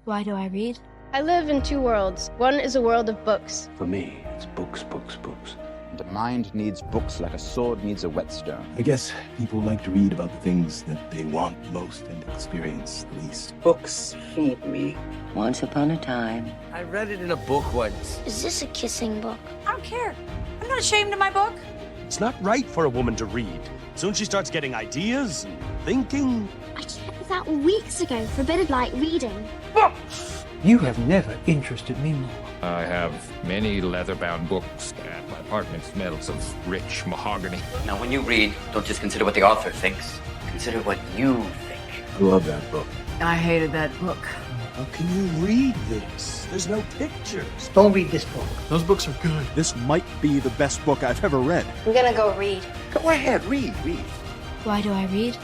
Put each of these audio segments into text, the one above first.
Why do I read? I live in two worlds. One is a world of books. For me, it's books, books, books. The mind needs books like a sword needs a whetstone. I guess people like to read about the things that they want most and experience least. Books feed me. Once upon a time. I read it in a book once. Is this a kissing book? I don't care. I'm not ashamed of my book. It's not right for a woman to read. Soon she starts getting ideas and thinking. I checked this out weeks ago, forbidden like reading. You have never interested me more. I have many leather-bound books, and my apartment smells of rich mahogany. Now, when you read, don't just consider what the author thinks. Consider what you think. I love that book. I hated that book. How can you read this? There's no pictures. Don't read this book. Those books are good. This might be the best book I've ever read. I'm gonna go read. Go ahead, read. Why do I read?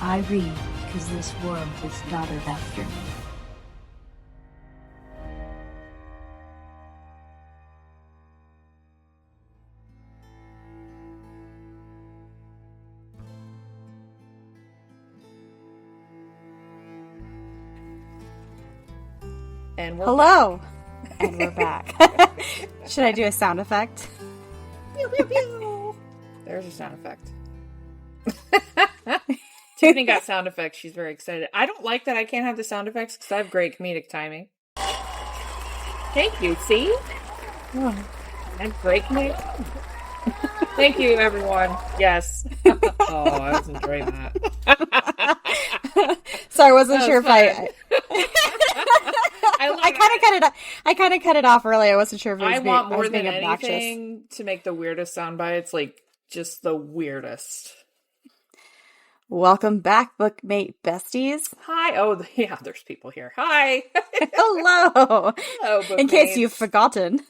I read because this world is modeled after me. And we're Hello! And we're back. Should I do a sound effect? Pew, pew, pew. There's a sound effect. Tiffany got sound effects. She's very excited. I don't like that I can't have the sound effects because I have great comedic timing. Thank you. See? I have great comedic timing. Thank you, everyone. Yes. Oh, I was enjoying that. Sorry, I wasn't sure if fun. I kind of cut it off early. I wasn't sure if it was I want more being than obnoxious. anything to make the weirdest sound bites, like just the weirdest. Welcome back, Bookmate Besties. Hi. Oh, yeah, there's people here. Hi. Hello. Hello, in case Bookmates. you've forgotten.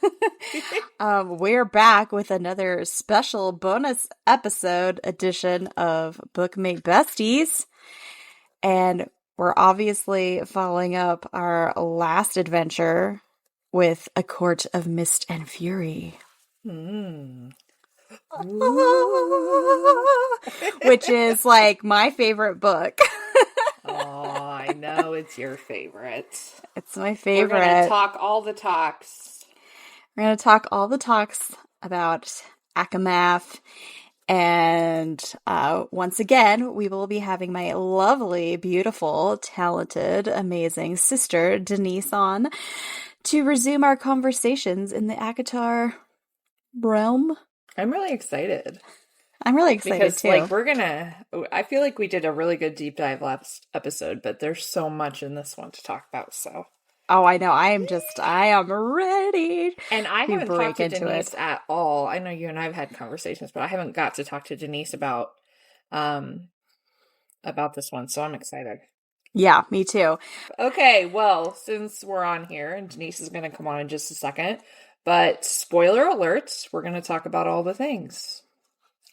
We're back with another special bonus episode edition of Bookmate Besties. And we're obviously following up our last adventure with A Court of Mist and Fury. Which is like my favorite book. Oh, I know it's your favorite. It's my favorite. We're going to talk all the talks. We're going to talk all the talks about Akamath. And once again, we will be having my lovely, beautiful, talented, amazing sister, Deynece, on to resume our conversations in the ACOTAR realm. I'm really excited. I'm really excited because, too. I feel like we did a really good deep dive last episode, but there's so much in this one to talk about, so. Oh, I know. I am ready. And I haven't talked to Deynece at all. I know you and I have had conversations, but I haven't got to talk to Deynece about this one, so I'm excited. Yeah, me too. Okay, well, since we're on here, and Deynece is going to come on in just a second, but spoiler alert, we're going to talk about all the things.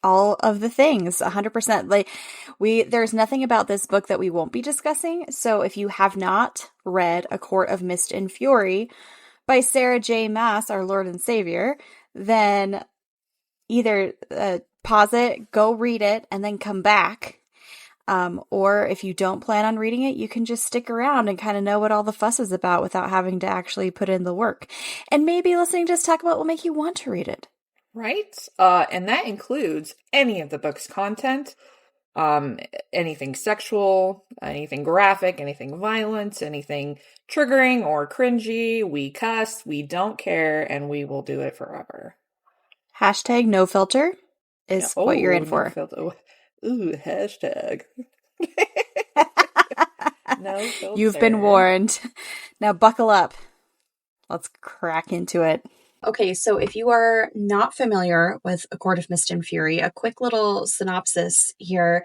All of the things, 100%. Like there's nothing about this book that we won't be discussing. So if you have not read A Court of Mist and Fury by Sarah J. Maas, our Lord and Savior, then either pause it, go read it, and then come back. Or if you don't plan on reading it, you can just stick around and kind of know what all the fuss is about without having to actually put in the work. And maybe listening to us talk about what will make you want to read it. Right? And that includes any of the book's content, anything sexual, anything graphic, anything violent, anything triggering or cringy. We cuss, we don't care, and we will do it forever. Hashtag no filter is what you're in for. No filter. Ooh, hashtag. No filter. You've been warned. Now buckle up. Let's crack into it. Okay, so if you are not familiar with A Court of Mist and Fury, a quick little synopsis here.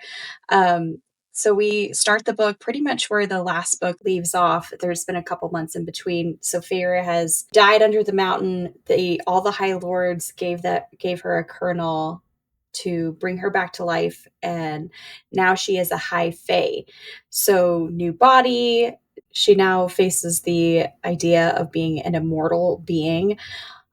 So we start the book pretty much where the last book leaves off. There's been a couple months in between. So Feyre has died under the mountain. All the High Lords gave her a kernel to bring her back to life, and now she is a High Fae. So new body. She now faces the idea of being an immortal being.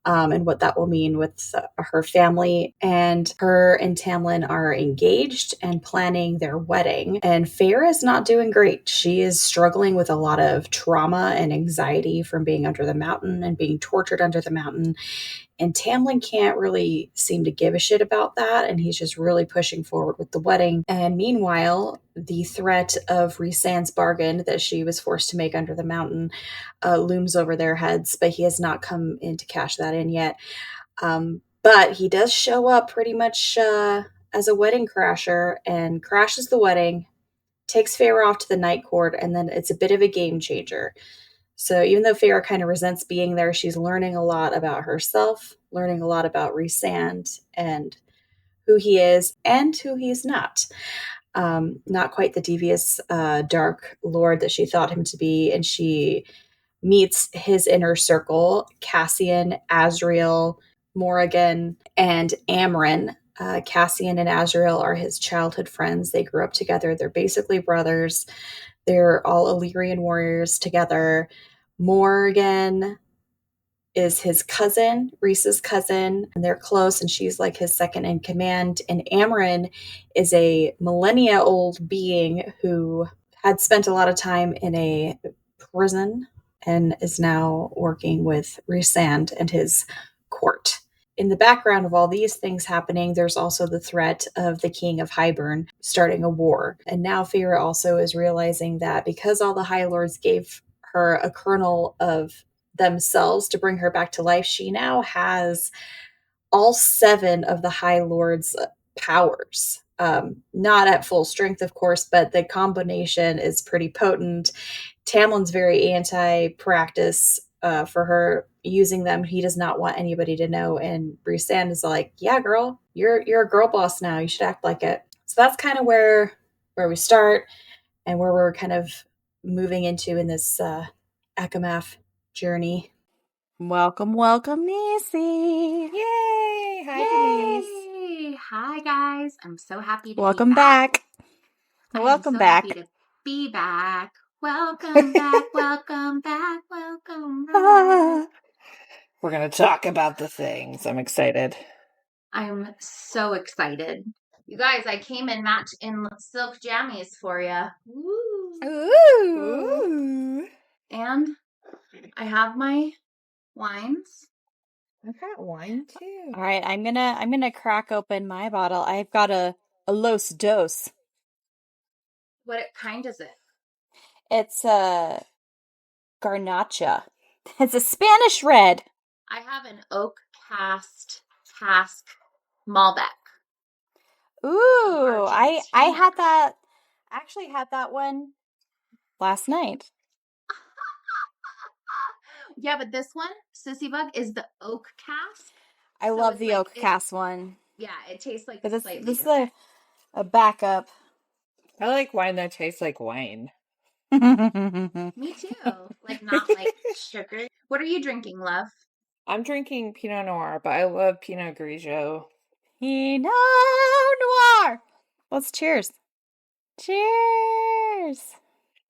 and what that will mean with her family. And her and Tamlin are engaged and planning their wedding. And Feyre is not doing great. She is struggling with a lot of trauma and anxiety from being under the mountain and being tortured under the mountain. And Tamlin can't really seem to give a shit about that. And he's just really pushing forward with the wedding. And meanwhile, the threat of Rhysand's bargain that she was forced to make under the mountain looms over their heads, but he has not come in to cash that in yet. But he does show up pretty much as a wedding crasher and crashes the wedding, takes Feyre off to the night court, and then it's a bit of a game changer. So even though Feyre kind of resents being there, she's learning a lot about herself, learning a lot about Rhysand and who he is and who he's not. Not quite the devious dark lord that she thought him to be. And she meets his inner circle, Cassian, Azriel, Morrigan, and Amren. Cassian and Azriel are his childhood friends. They grew up together. They're basically brothers. They're all Illyrian warriors together. Morgan is his cousin, Rhys's cousin, and they're close, and she's like his second in command. And Amren is a millennia-old being who had spent a lot of time in a prison and is now working with Rhysand and his court. In the background of all these things happening, there's also the threat of the King of Hybern starting a war. And now Feyre also is realizing that because all the High Lords gave her a kernel of themselves to bring her back to life, she now has all 7 of the High Lords' powers. Not at full strength, of course, but the combination is pretty potent. Tamlin's very anti-practice for her using them. He does not want anybody to know. And Rhysand is like, yeah, girl, you're a girl boss now. You should act like it. So that's kind of where we start and where we're kind of moving into in this Akamath journey. Welcome, Niecy. Yay! Hi, Denise. Yay! Hi, guys. I'm so happy to Welcome be back. Welcome I'm so back. happy to be back. Welcome back. Welcome back. Welcome back. We're going to talk about the things. I'm excited. I'm so excited. You guys, I came in match in silk jammies for you. Woo! Ooh. And I have my wines. I've got wine too. All right, I'm gonna crack open my bottle. I've got a Los Dos. What kind is it? It's a Garnacha. It's a Spanish red. I have an oak cask Malbec. Ooh, I had that. Actually, had that one last night. Yeah, but this one, Sissy Bug, is the oak cask. I love the oak cask one. Yeah, it tastes like But slightly this is different. a backup. I like wine that tastes like wine. Me too. Like not like sugar. What are you drinking, love? I'm drinking Pinot Noir, but I love Pinot Grigio. Pinot Noir. Let's cheers. Cheers.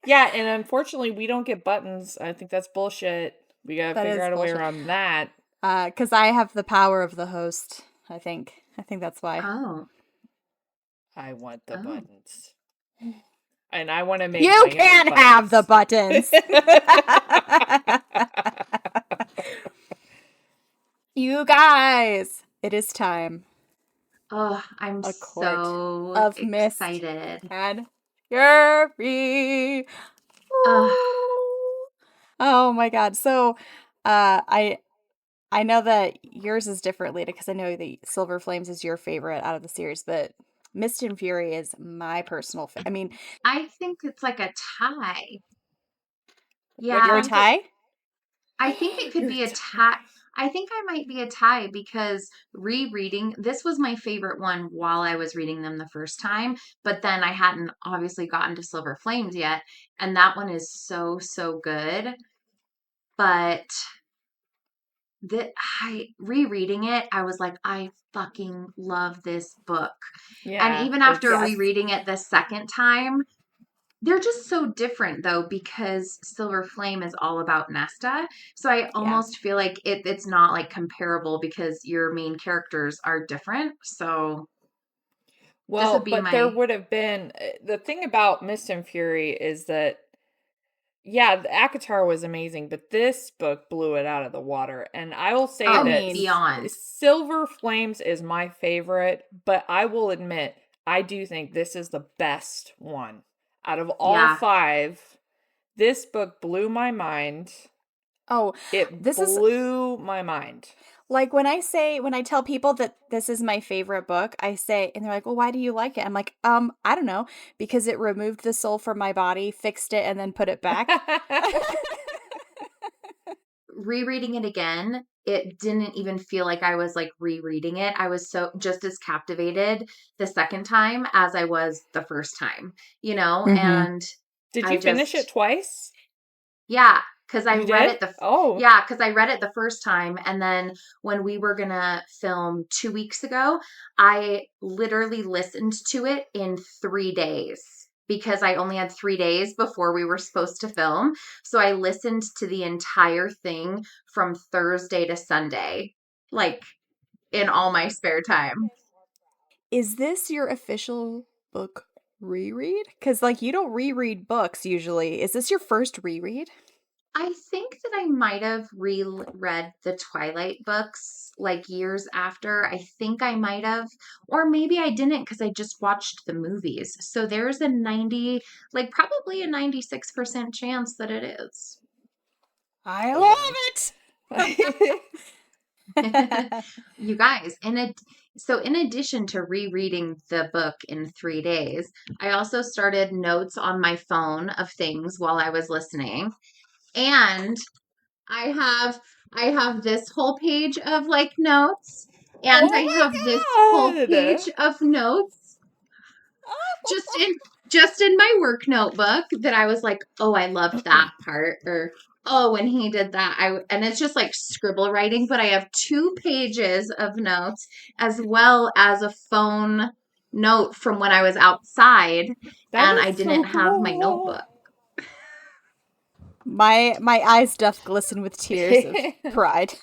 Yeah, and unfortunately, we don't get buttons. I think that's bullshit. We gotta figure out a way around that. Because I have the power of the host, I think. I think that's why. Oh. I want the buttons. And I want to make You can't have the buttons. You guys, it is time. Oh, I'm so of excited. And Fury. Oh my god. So I know that yours is different, Lita, because I know that Silver Flames is your favorite out of the series, but Mist and Fury is my personal favorite. I mean, I think it's like a tie. Yeah. You're a tie? I think it could be a tie. I think I might be a tie because rereading, this was my favorite one while I was reading them the first time, but then I hadn't obviously gotten to Silver Flames yet, and that one is so, so good. But rereading it, I was like, I fucking love this book. Yeah, and even after rereading it the second time, they're just so different though, because Silver Flame is all about Nesta. So I almost feel like it's not like comparable because your main characters are different. So this Well, would be but there my, would have been the thing about Mist and Fury is that yeah, the ACOTAR was amazing, but this book blew it out of the water. And I will say oh, that beyond. Silver Flames is my favorite, but I will admit, I do think this is the best one. Out of all Yeah. 5, this book blew my mind. Oh, It this is blew my mind. like when I tell people that this is my favorite book, I say, and they're like, well, why do you like it? I'm like, I don't know, because it removed the soul from my body, fixed it, and then put it back. Rereading it again, it didn't even feel like I was like rereading it. I was so just as captivated the second time as I was the first time, you know? And Did I you finish just, it twice? yeah, because I You read did? it the Oh. yeah, because I read it the first time, and then when we were gonna film 2 weeks ago, I literally listened to it in 3 days because I only had 3 days before we were supposed to film. So I listened to the entire thing from Thursday to Sunday, like in all my spare time. Is this your official book reread? Because, like, you don't reread books usually. Is this your first reread? I think that I might have reread the Twilight books like years after. I think I might have, or maybe I didn't because I just watched the movies. So there's a 90, like probably a 96% chance that it is. I love it. You guys, in addition to rereading the book in 3 days, I also started notes on my phone of things while I was listening. And I have this whole page of like notes, and I have this whole page of notes just in my work notebook that I was like, oh, I loved that part, or oh, when he did that, and it's just like scribble writing, but I have 2 pages of notes as well as a phone note from when I was outside and I didn't have my notebook. My eyes doth glisten with tears of pride.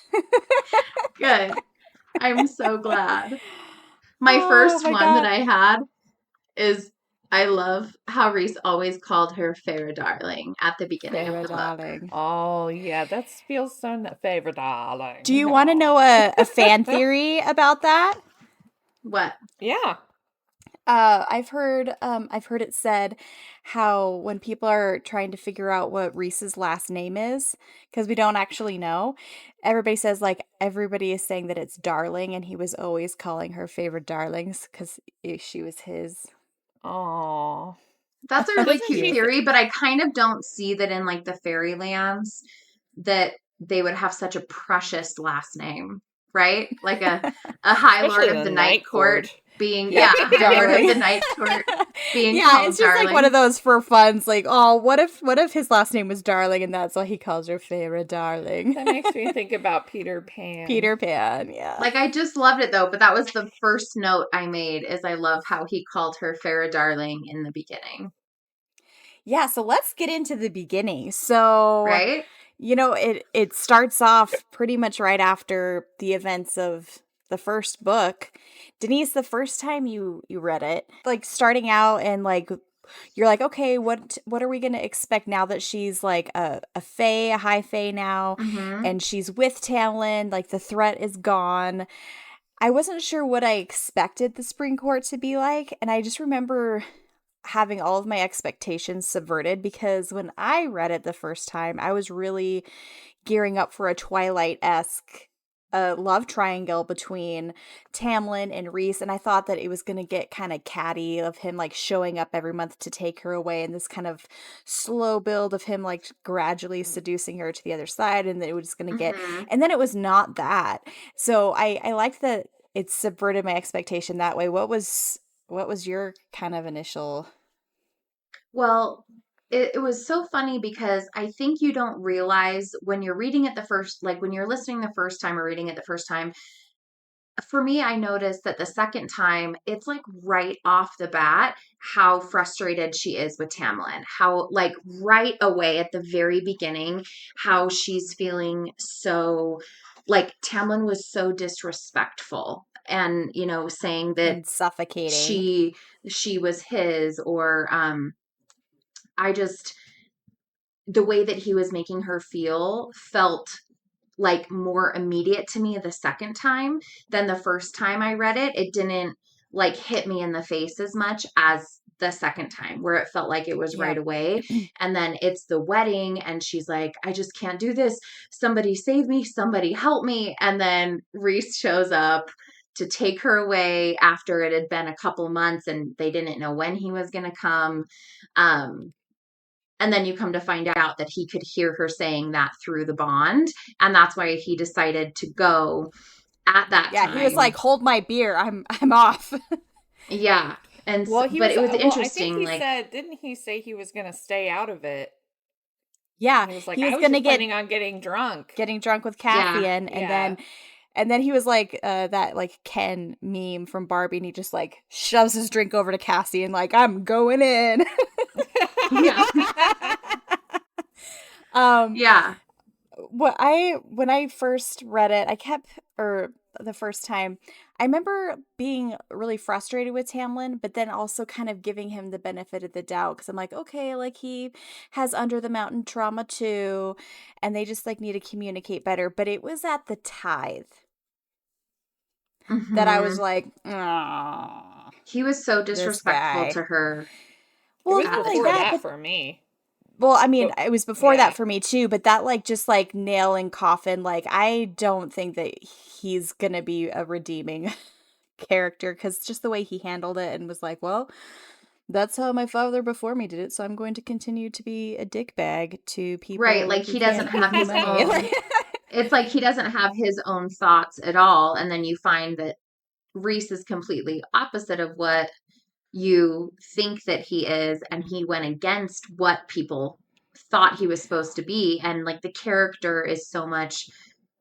Good. I'm so glad. My first one that I had is I love how Rhys always called her Feyre darling at the beginning of the darling. book. Oh yeah, that feels so Feyre darling. Do you want to know a fan theory about that? What? Yeah. I've heard it said how when people are trying to figure out what Rhys's last name is, because we don't actually know, everybody says like everybody is saying that it's darling, and he was always calling her favorite darlings because she was his. Oh, that's a really cute theory, but I kind of don't see that in like the fairylands that they would have such a precious last name, right? Like a High Lord of the Night Court being High Lord of the Night Court being called it's just darling. like one of those for funs, like, oh, what if his last name was Darling and that's why he calls her Feyre darling. That makes me think about Peter Pan. Peter Pan, yeah. Like I just loved it though, but that was the first note I made is I love how he called her Feyre darling in the beginning. Yeah, so let's get into the beginning. So right? You know, it starts off pretty much right after the events of the first book. Deynece, the first time you read it, like starting out and like you're like, okay, what are we gonna expect now that she's like a Fae, a High Fae now, and she's with Tamlin, like the threat is gone. I wasn't sure what I expected the Spring Court to be like, and I just remember having all of my expectations subverted because when I read it the first time, I was really gearing up for a Twilight-esque love triangle between Tamlin and Rhys, and I thought that it was going to get kind of catty of him like showing up every month to take her away, and this kind of slow build of him like gradually seducing her to the other side, and that it was going to get, and then it was not that. So I liked that it subverted my expectation that way. What was your kind of initial? Well, it was so funny because I think you don't realize when you're reading it the first, like when you're listening the first time or reading it the first time, for me, I noticed that the second time, it's like right off the bat how frustrated she is with Tamlin. How, like, right away at the very beginning, how she's feeling so, like, Tamlin was so disrespectful and, you know, saying that And suffocating. she was his, or I just, the way that he was making her feel felt like more immediate to me the second time than the first time I read it. It didn't like hit me in the face as much as the second time, where it felt like it was right away. And then it's the wedding and she's like, I just can't do this. Somebody save me. Somebody help me. And then Rhys shows up to take her away after it had been a couple months and they didn't know when he was going to come. And then you come to find out that he could hear her saying that through the bond. And that's why he decided to go at that time. Yeah, he was like, hold my beer. I'm off. Yeah. And well, but it was interesting. I think he like, said, didn't he say he was going to stay out of it? Yeah. He was like, he was I was gonna just planning on getting drunk. Getting drunk with Cassian. Yeah. And then he was like that like Ken meme from Barbie, and he just like shoves his drink over to Cassie and like, I'm going in. Yeah. Yeah. When I first read it, the first time, I remember being really frustrated with Tamlin, but then also kind of giving him the benefit of the doubt, because I'm like, okay, like he has under the mountain trauma too, and they just like need to communicate better. But it was at the tithe that I was like, oh, he was so disrespectful to her. Well, it was before that for me. Well, I mean, it was before that for me too, but that like just like nail in coffin, like I don't think that he's gonna be a redeeming character, because just the way he handled it and was like, well, that's how my father before me did it, so I'm going to continue to be a dickbag to people. Right, like he doesn't have his own. It's like he doesn't have his own thoughts at all, and then you find that Rhys is completely opposite of what you think that he is, and he went against what people thought he was supposed to be, and like the character is so much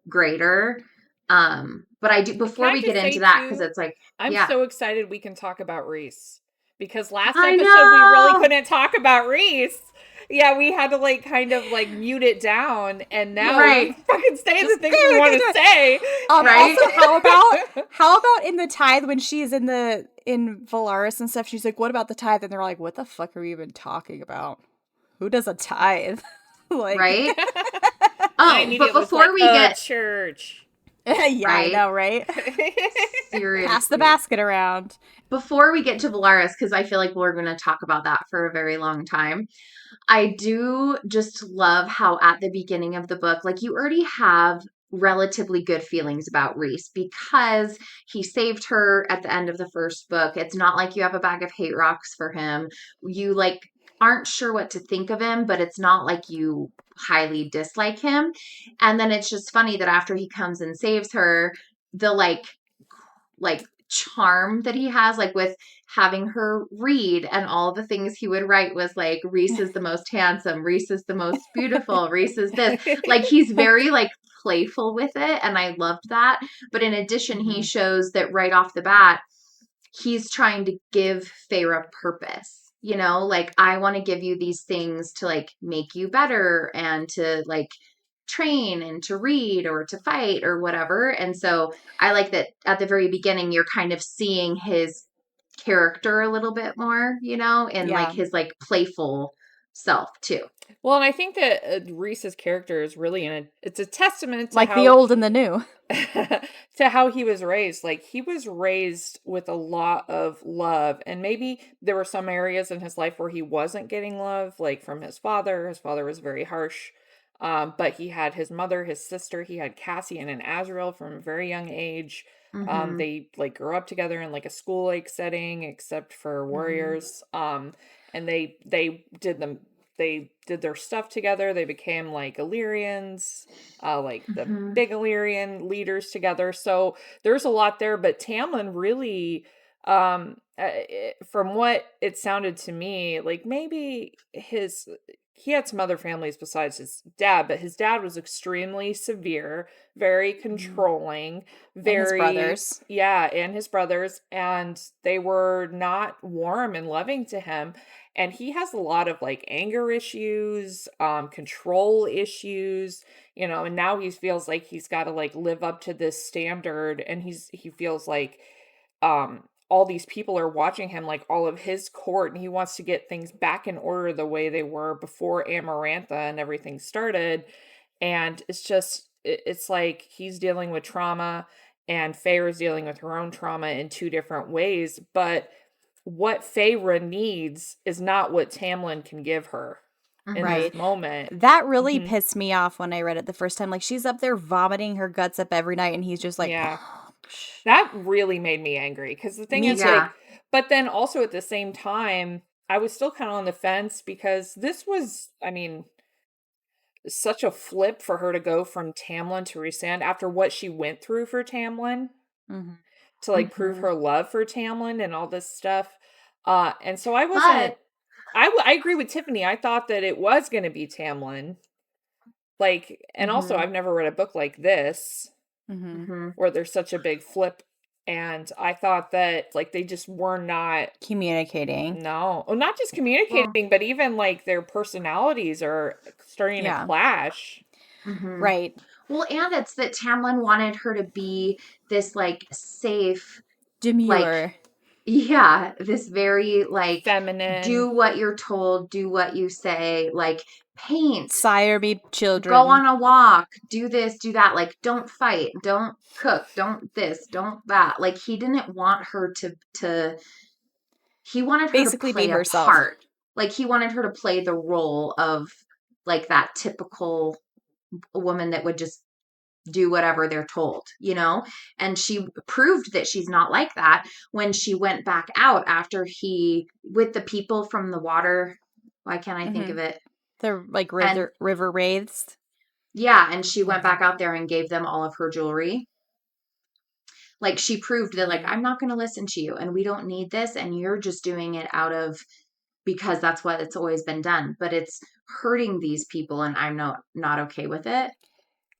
greater. But I do, before we get into that, because it's like, I'm so excited we can talk about Rhys, because last I episode know! we really couldn't talk about Rhys. Yeah, we had to like kind of like mute it down, and now we fucking say the things we want to say. Right? Also, how about in the tithe when she's in Valaris and stuff? She's like, "What about the tithe?" And they're like, "What the fuck are we even talking about? Who does a tithe?" Like, right? But before we get church. Yeah, right? I know, right? Seriously. Pass the basket around. Before we get to Valaris, because I feel like we're going to talk about that for a very long time, I do just love how at the beginning of the book, like you already have relatively good feelings about Rhys because he saved her at the end of the first book. It's not like you have a bag of hate rocks for him. You like aren't sure what to think of him, but it's not like you highly dislike him. And then it's just funny that after he comes and saves her, the like charm that he has, like with having her read, and all the things he would write was like, Rhys is the most handsome, Rhys is the most beautiful, Rhys is this. Like he's very like playful with it, and I loved that. But in addition, he shows that right off the bat, he's trying to give Feyre purpose. You know, like, I want to give you these things to like make you better and to like train and to read or to fight or whatever. And so I like that at the very beginning, you're kind of seeing his character a little bit more, you know, and like his like playful self too. Well, and I think that Rhys's character is really it's a testament to like the old and the new to how he was raised. Like he was raised with a lot of love, and maybe there were some areas in his life where he wasn't getting love, like from his father. His father was very harsh. But he had his mother, his sister, he had Cassian and Azriel from a very young age. They like grew up together in like a school like setting, except for warriors. And they did their stuff together. They became like Illyrians, like the big Illyrian leaders together. So there's a lot there, but Tamlin really, from what it sounded to me, like maybe he had some other families besides his dad, but his dad was extremely severe, very controlling, very and his brothers. Yeah, and his brothers, and they were not warm and loving to him. And he has a lot of like anger issues, control issues, and now he feels like he's got to like live up to this standard, and he feels like all these people are watching him, like all of his court, and he wants to get things back in order the way they were before Amarantha and everything started. And it's like he's dealing with trauma and Feyre's dealing with her own trauma in two different ways. But what Feyre needs is not what Tamlin can give her in this moment. That really pissed me off when I read it the first time. Like, she's up there vomiting her guts up every night, and he's just like, yeah. That really made me angry, because the thing is, like, but then also at the same time, I was still kind of on the fence, because this was, I mean, such a flip for her to go from Tamlin to Rhysand after what she went through for Tamlin, to like prove her love for Tamlin and all this stuff. And so I wasn't, I agree with Tiffany. I thought that it was going to be Tamlin. Like, and also I've never read a book like this. Where there's such a big flip, and I thought that like they just were not communicating. No, not just communicating, but even like their personalities are starting to clash. Right. Well, and it's that Tamlin wanted her to be this like safe, demure. Like, this very like feminine. Do what you're told. Do what you say. Like paint, sire me children, go on a walk, do this, do that. Like don't fight, don't cook, don't this, don't that. Like he didn't want her to. He wanted her basically to play be a herself. part. Like he wanted her to play the role of like that typical woman that would just do whatever they're told, and she proved that she's not like that when she went back out after he with the people from the water. Why can't I think of it? The like river wraiths. Yeah, and she went back out there and gave them all of her jewelry. Like she proved that like I'm not going to listen to you, and we don't need this, and you're just doing it out of because that's what it's always been done, but it's hurting these people, and I'm not okay with it.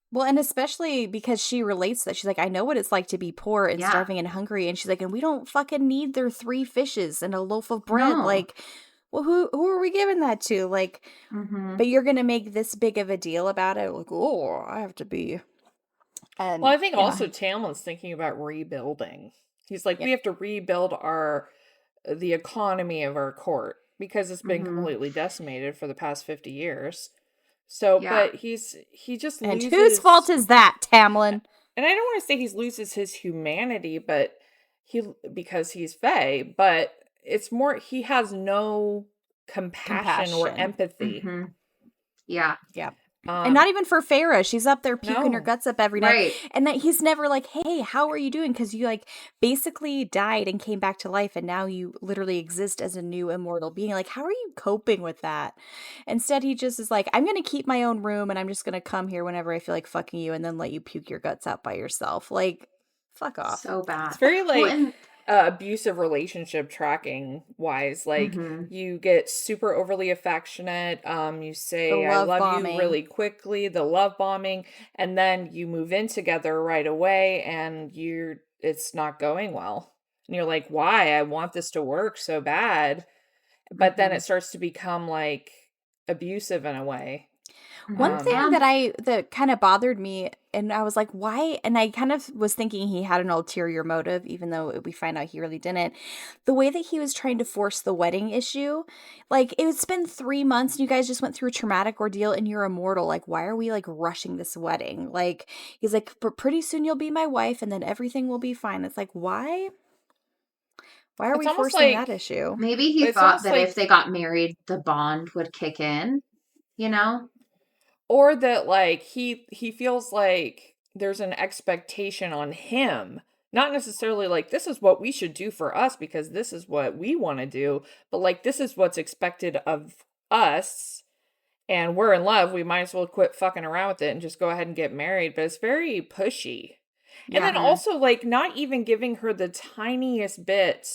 Well, and especially because she relates that. She's like, I know what it's like to be poor and starving and hungry. And she's like, and we don't fucking need their 3 fishes and a loaf of bread. No. Like, well, who are we giving that to? Like, but you're going to make this big of a deal about it? Like, oh, I have to be. And, well, I think also Tamlin's thinking about rebuilding. He's like, we have to rebuild the economy of our court, because it's been completely decimated for the past 50 years. So, but he just and loses... whose fault is that, Tamlin? And I don't want to say he loses his humanity, but because he's Fae, but it's more he has no compassion. Or empathy. Yeah. And not even for Feyre. She's up there puking her guts up every night. Right. And that he's never like, hey, how are you doing? Because you like basically died and came back to life, and now you literally exist as a new immortal being. Like, how are you coping with that? Instead, he just is like, I'm going to keep my own room, and I'm just going to come here whenever I feel like fucking you, and then let you puke your guts out by yourself. Like, fuck off. So bad. It's very like... abusive relationship tracking wise, like you get super overly affectionate, you say I love bombing. You really quickly, the love bombing, and then you move in together right away, and it's not going well, and you're like, why? I want this to work so bad, but then it starts to become like abusive in a way. One thing that kind of bothered me, and I was like, why? And I kind of was thinking he had an ulterior motive, even though we find out he really didn't. The way that he was trying to force the wedding issue, like it's been 3 months and you guys just went through a traumatic ordeal and you're immortal. Like, why are we like rushing this wedding? Like, he's like, pretty soon you'll be my wife and then everything will be fine. It's like, why? Why are we forcing that issue? Maybe he thought that if they got married, the bond would kick in, Or that, like, he feels like there's an expectation on him. Not necessarily like, this is what we should do for us because this is what we want to do. But, like, this is what's expected of us. And we're in love. We might as well quit fucking around with it and just go ahead and get married. But it's very pushy. And then also, like, not even giving her the tiniest bit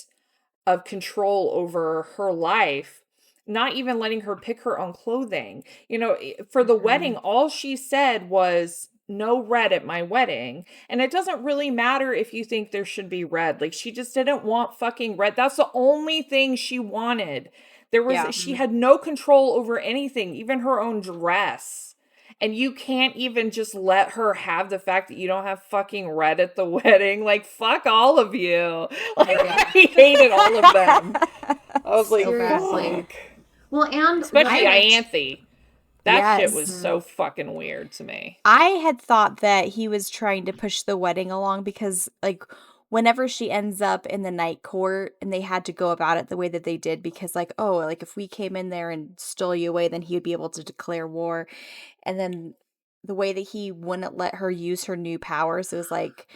of control over her life. not even letting her pick her own clothing. You know, for the wedding, all she said was no red at my wedding. And it doesn't really matter if you think there should be red. Like, she just didn't want fucking red. That's the only thing she wanted. She had no control over anything, even her own dress. And you can't even just let her have the fact that you don't have fucking red at the wedding. Like, fuck all of you. Like, I hated all of them. I was like, Seriously. fuck. Well, and especially Ianthe. That shit was so fucking weird to me. I had thought that he was trying to push the wedding along because, like, whenever she ends up in the night court and they had to go about it the way that they did, because, like, oh, like, if we came in there and stole you away, then he would be able to declare war. And then the way that he wouldn't let her use her new powers, it was like,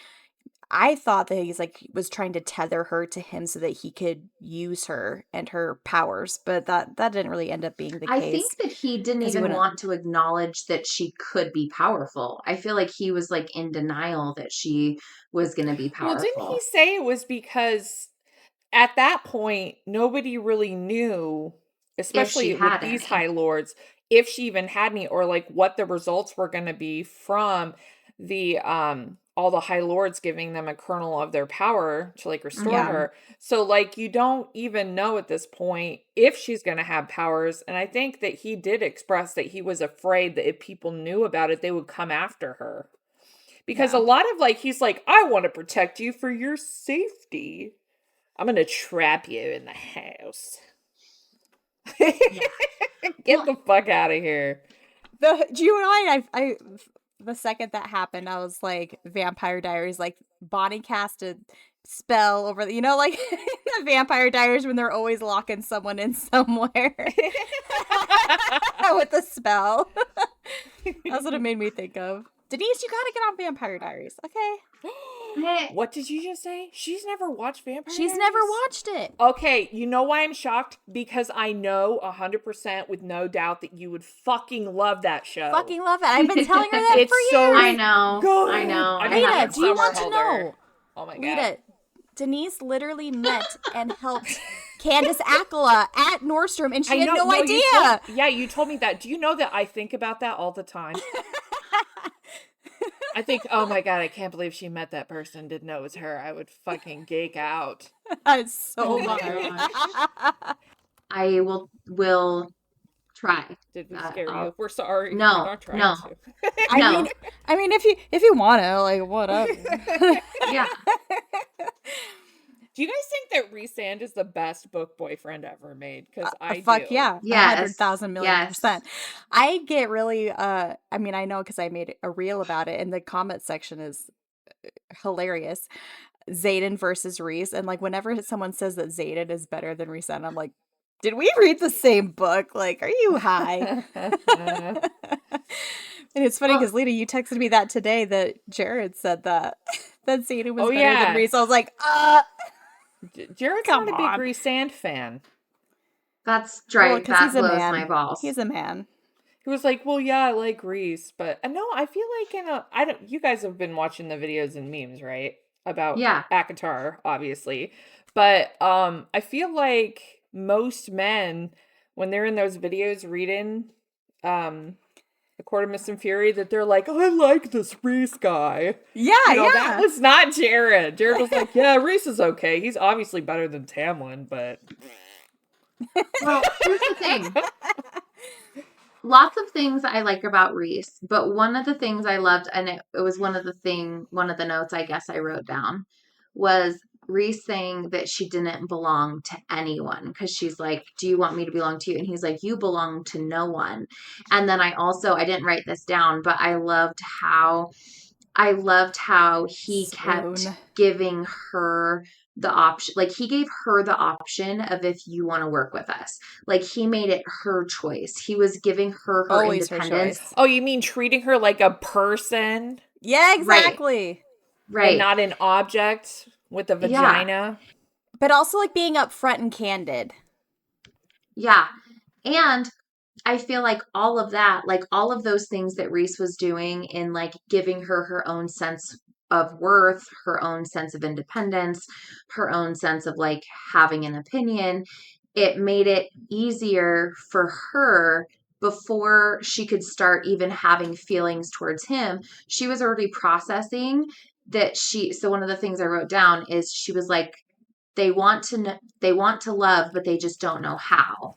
I thought that he's like was trying to tether her to him so that he could use her and her powers, but that didn't really end up being the case. I think that he didn't even want to acknowledge that she could be powerful. I feel like he was like in denial that she was going to be powerful. Well, didn't he say it was because at that point nobody really knew, especially with these High Lords, if she even had any, or like what the results were going to be from the all the High Lords giving them a kernel of their power to like restore her. So like you don't even know at this point if she's going to have powers. And I think that he did express that he was afraid that if people knew about it, they would come after her. Because a lot of like, he's like, I want to protect you for your safety. I'm going to trap you in the house. Get the fuck out of here. Do you know I the second that happened, I was like, Vampire Diaries, like Bonnie cast a spell over the, you know, like the Vampire Diaries when they're always locking someone in somewhere with a spell. That's what it made me think of. Denise, you gotta get on Vampire Diaries, okay? What did you just say? She's never watched Vampire She's Diaries? never watched it. Okay, you know why I'm shocked? Because I know 100% with no doubt that you would fucking love that show. Fucking love it. I've been telling her that it's for so years. I know. Good. I know. Rita, do you want to know? Oh my god. Rita, Denise literally met and helped Candace Accola at Nordstrom, and she had no idea. You told me that. Do you know that I think about that all the time? I think, oh my god, I can't believe she met that person, didn't know it was her. I would fucking geek out. That's so much. I will try. Did we scare you? We're sorry. No, we're not trying to. I mean, if you want to, like, whatever. Yeah. Do you guys think that Rhysand is the best book boyfriend ever made? Because I fuck do. yeah, yes, 100,000,000,000%. I get really, I mean, I know because I made a reel about it, and the comment section is hilarious. Xaden versus Rhys, and like whenever someone says that Xaden is better than Rhysand, I'm like, did we read the same book? Like, are you high? And it's funny because Lita, you texted me that today that Jared said that Xaden was better than Rhys. I was like, Jared's not a big Rhysand fan. That's right. That blows my balls. He's a man. He was like, well, yeah, I like Rhys, but no, I feel like you guys have been watching the videos and memes, right? About ACOTAR, obviously. But I feel like most men, when they're in those videos reading The Court of Mist and Fury, that they're like, I like this Rhys guy. Yeah, that was not Jared. Jared was like, yeah, Rhys is okay. He's obviously better than Tamlin, but... Well, here's the thing. Lots of things I like about Rhys, but one of the things I loved, and it was one of the notes I guess I wrote down, was Rhys saying that she didn't belong to anyone, because she's like, do you want me to belong to you? And he's like, you belong to no one. And then I didn't write this down, but I loved how he kept giving her the option. Like, he gave her the option of, if you want to work with us. Like, he made it her choice. He was giving her Always independence. Her choice. Oh, you mean treating her like a person? Yeah, exactly. Right. And not an object with a vagina. Yeah. But also, like, being upfront and candid. Yeah. And I feel like all of that, like all of those things that Rhys was doing in like giving her own sense of worth, her own sense of independence, her own sense of like having an opinion, it made it easier for her before she could start even having feelings towards him. She was already processing that so one of the things I wrote down is she was like, they want to love, but they just don't know how.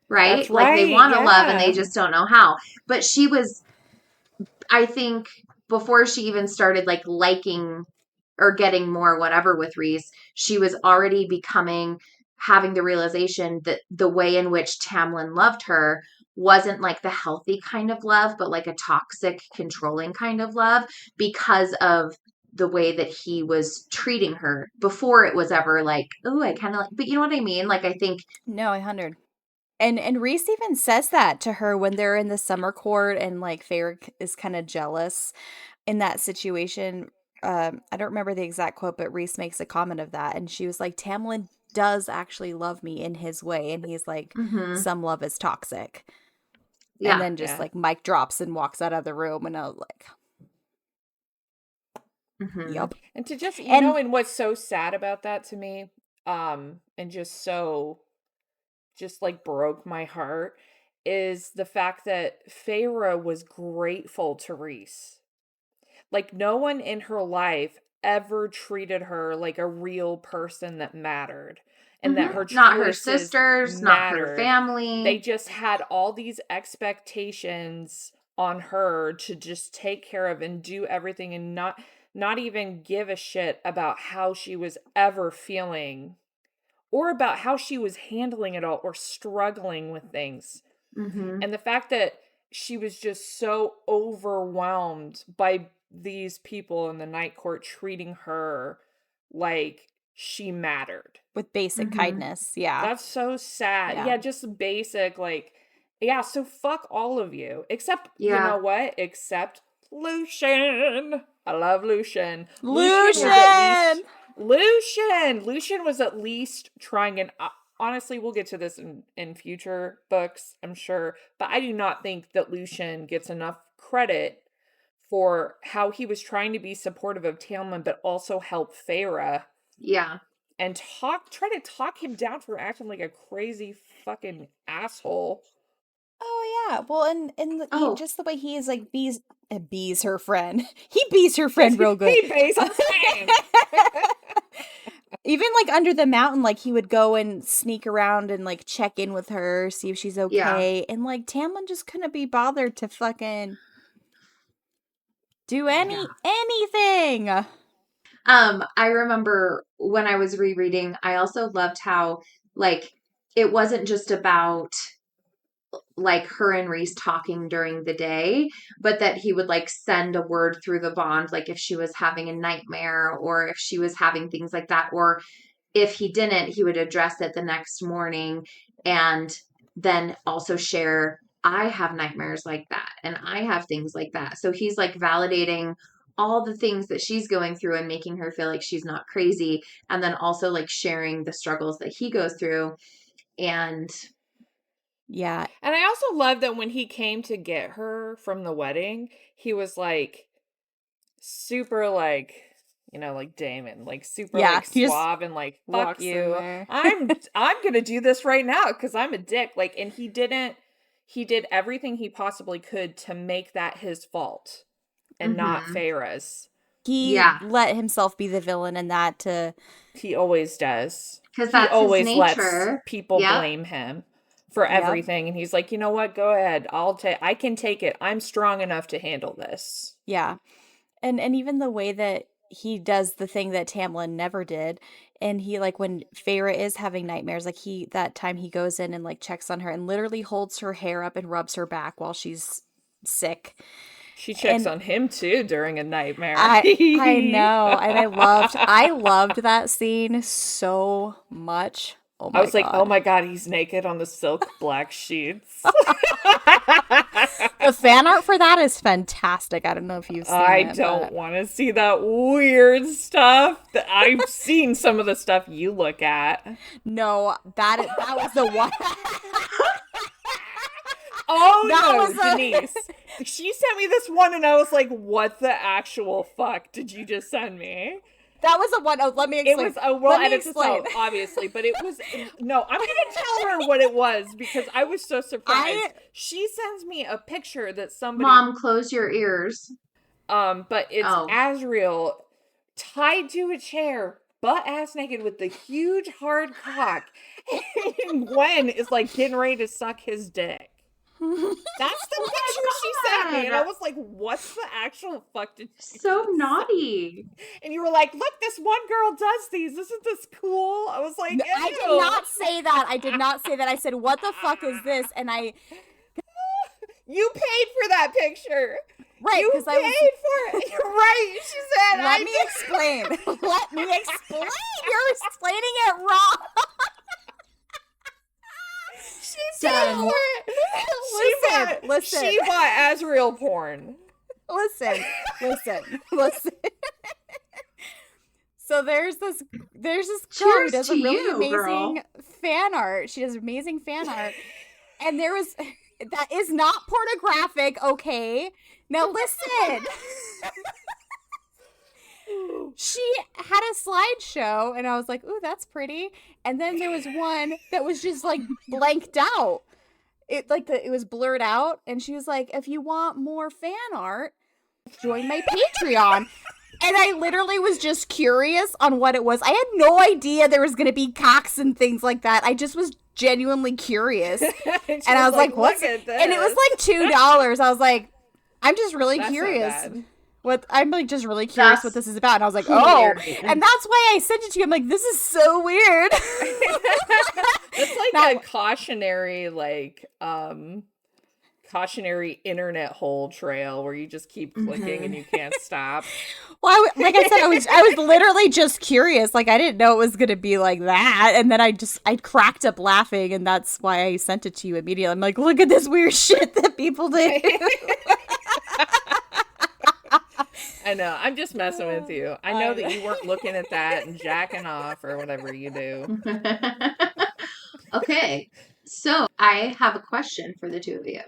Right? That's Like they right. want to love and they Yeah. just don't know how. But she was, I think, before she even started like liking or getting more whatever with Rhys, she was already having the realization that the way in which Tamlin loved her wasn't like the healthy kind of love, but like a toxic, controlling kind of love, because of the way that he was treating her before it was ever like, oh, I kind of like, but you know what I mean? Like, I think. No, 100. And Rhys even says that to her when they're in the summer court and like Feyre is kind of jealous in that situation. I don't remember the exact quote, but Rhys makes a comment of that. And she was like, Tamlin does actually love me in his way. And he's like, some love is toxic. Yeah. And then just like mic drops and walks out of the room. And I was like, yep. And to just, know, and what's so sad about that to me, and just like broke my heart, is the fact that Feyre was grateful to Rhys. Like, no one in her life ever treated her like a real person that mattered. And that her not her choices sisters, not her family. They just had all these expectations on her to just take care of and do everything, and not even give a shit about how she was ever feeling or about how she was handling it all or struggling with things. And the fact that she was just so overwhelmed by these people in the night court treating her like she mattered. With basic kindness. Yeah. That's so sad. Yeah, just basic, like, yeah, so fuck all of you. Except, you know what? Except Lucien. I love Lucien. Lucien was at least trying, and honestly, we'll get to this in future books, I'm sure, but I do not think that Lucien gets enough credit for how he was trying to be supportive of Tamlin, but also help Feyre. Yeah. And try to talk him down for acting like a crazy fucking asshole. Oh yeah, well, and just the way he is like bees her friend. He bees her friend real good. He bees her friend. Even like under the mountain, like he would go and sneak around and like check in with her, see if she's okay. And like Tamlin just couldn't be bothered to fucking do anything. I remember when I was rereading, I also loved how like it wasn't just about like her and Rhys talking during the day, but that he would like send a word through the bond, like if she was having a nightmare or if she was having things like that, or if he didn't, he would address it the next morning and then also share, I have nightmares like that and I have things like that. So he's like validating all the things that she's going through and making her feel like she's not crazy, and then also like sharing the struggles that he goes through. And yeah. And I also love that when he came to get her from the wedding, he was like super like, you know, like Damon, like super like suave and like, fuck you. I'm gonna do this right now because I'm a dick. Like, and he did everything he possibly could to make that his fault and not Feyre's. He let himself be the villain in that he always does. Because that's he always his nature. Lets people blame him for everything, and he's like, you know what, go ahead, I can take it, I'm strong enough to handle this. And even the way that he does the thing that Tamlin never did, and he like when Feyre is having nightmares, like that time he goes in and like checks on her and literally holds her hair up and rubs her back while she's sick. She checks on him too during a nightmare. I know, and I loved that scene so much. Oh my I was God. like, oh my God, he's naked on the silk black sheets. The fan art for that is fantastic. I don't know if you've seen it. I don't want to see that weird stuff. I've seen some of the stuff you look at. No, that was the one. Oh, no, Deynece. She sent me this one, and I was like, what the actual fuck did you just send me? That was a one. Oh, let me explain. It was we'll edit this out, obviously, but it was no. I'm gonna tell her what it was because I was so surprised. She sends me a picture that somebody. Mom, close your ears. But it's Azriel tied to a chair, butt ass naked with the huge hard cock, and Gwen is like getting ready to suck his dick. That's the picture she sent me, and I was like, "What the actual fuck did you so naughty?" And you were like, "Look, this one girl does these. Isn't this cool?" I was like, I did not say that. I did not say that. I said, "What the fuck is this?" And you paid for that picture. Right, because I paid for it. You're right. She said, Let me explain. Let me explain. You're explaining it wrong. She said for it. Listen. She bought Azriel porn. Listen. So there's this girl who does a really amazing fan art. She does amazing fan art. And that is not pornographic, okay? Now listen. She had a slideshow, and I was like, "Ooh, that's pretty." And then there was one that was just like blanked out. It was blurred out, and she was like, "If you want more fan art, join my Patreon." And I literally was just curious on what it was. I had no idea there was going to be cocks and things like that. I just was genuinely curious. And I was like, "What's it?" And it was like $2. I was like, I'm just really curious. I'm like just really curious what this is about. And I was like, hilarious. And that's why I sent it to you. I'm like, this is so weird. It's like a cautionary internet hole trail where you just keep clicking and you can't stop. Well, like I said, I was literally just curious. Like I didn't know it was gonna be like that, and then I cracked up laughing, and that's why I sent it to you immediately. I'm like, look at this weird shit that people do. I know. I'm just messing with you. I know that you weren't looking at that and jacking off or whatever you do. Okay. So I have a question for the two of you.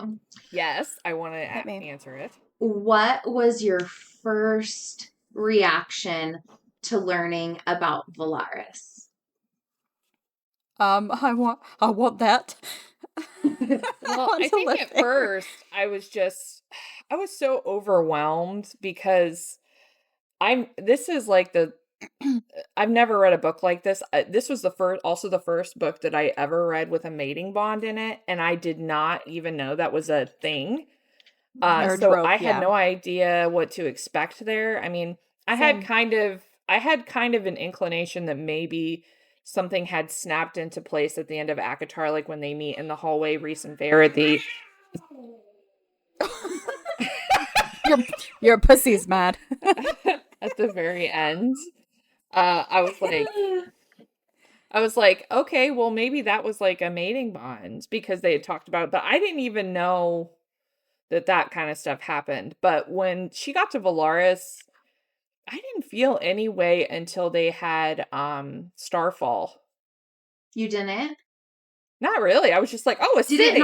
Yes, I want to answer it. What was your first reaction to learning about Velaris? I want that. Well, I think at first I was so overwhelmed because this is like I've never read a book like this. This was the first book that I ever read with a mating bond in it, and I did not even know that was a thing. So I had no idea what to expect there. I mean, I had kind of an inclination that maybe something had snapped into place at the end of ACOTAR, like when they meet in the hallway, Rhys and Feyre at the... Your pussy's mad. At the very end. I was like, okay, well, maybe that was like a mating bond because they had talked about it, but I didn't even know that kind of stuff happened. But when she got to Velaris, I didn't feel any way until they had Starfall. You didn't? Not really. I was just like, oh, a city. Did it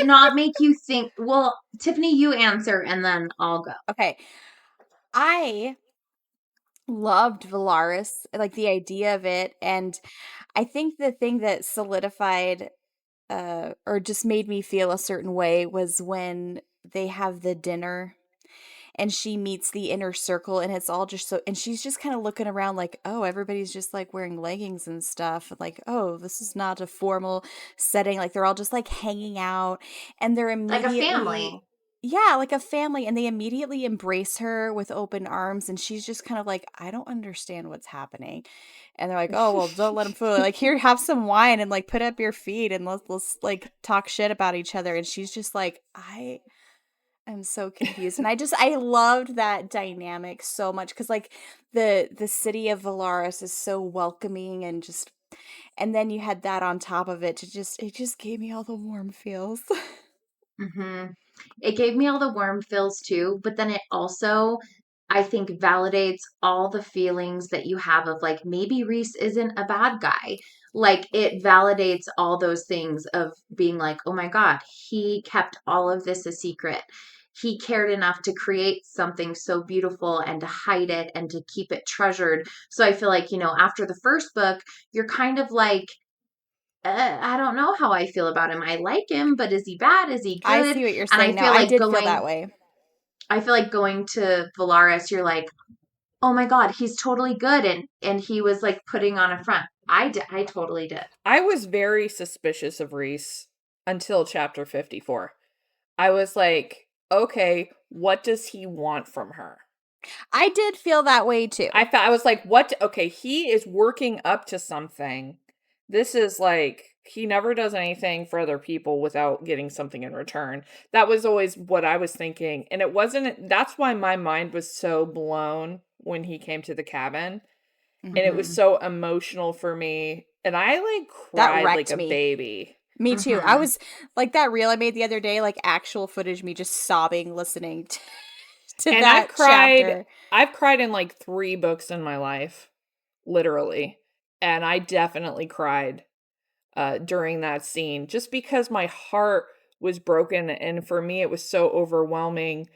not make you think? Well, Tiffany, you answer and then I'll go. Okay. I loved Velaris, like the idea of it, and I think the thing that solidified or just made me feel a certain way was when they have the dinner and she meets the inner circle, and it's all just so, and she's just kind of looking around like, oh, everybody's just like wearing leggings and stuff, like, oh, this is not a formal setting, like they're all just like hanging out, and they're immediately like a family. Yeah, like a family, and they immediately embrace her with open arms, and she's just kind of like, I don't understand what's happening. And they're like, oh, well, don't let them fool. Like, here, have some wine and like put up your feet and let's like talk shit about each other. And she's just like, I'm so confused. And I loved that dynamic so much because like the city of Velaris is so welcoming and then you had that on top of it it just gave me all the warm feels. Mm-hmm. It gave me all the warm feels too, but then it also, I think, validates all the feelings that you have of like, maybe Rhys isn't a bad guy. Like it validates all those things of being like, oh my God, he kept all of this a secret. he cared enough to create something so beautiful and to hide it and to keep it treasured. So I feel like, after the first book, you're kind of like, I don't know how I feel about him. I like him, but is he bad? Is he good? I see what you're And saying now. I did feel that way. I feel like going to Valaris, you're like, oh my God, he's totally good. And he was like putting on a front. I totally did. I was very suspicious of Rhys until chapter 54. I was like, okay, what does he want from her? I did feel that way too. I was like, what? Okay, he is working up to something. This is like, he never does anything for other people without getting something in return. That was always what I was thinking. And it wasn't, that's why my mind was so blown when he came to the cabin. And it was so emotional for me. And I like cried like a baby. Me too. I was like, that reel I made the other day, like actual footage, me just sobbing, listening to and that chapter. I've cried in like 3 books in my life, literally. And I definitely cried during that scene just because my heart was broken. And for me, it was so overwhelming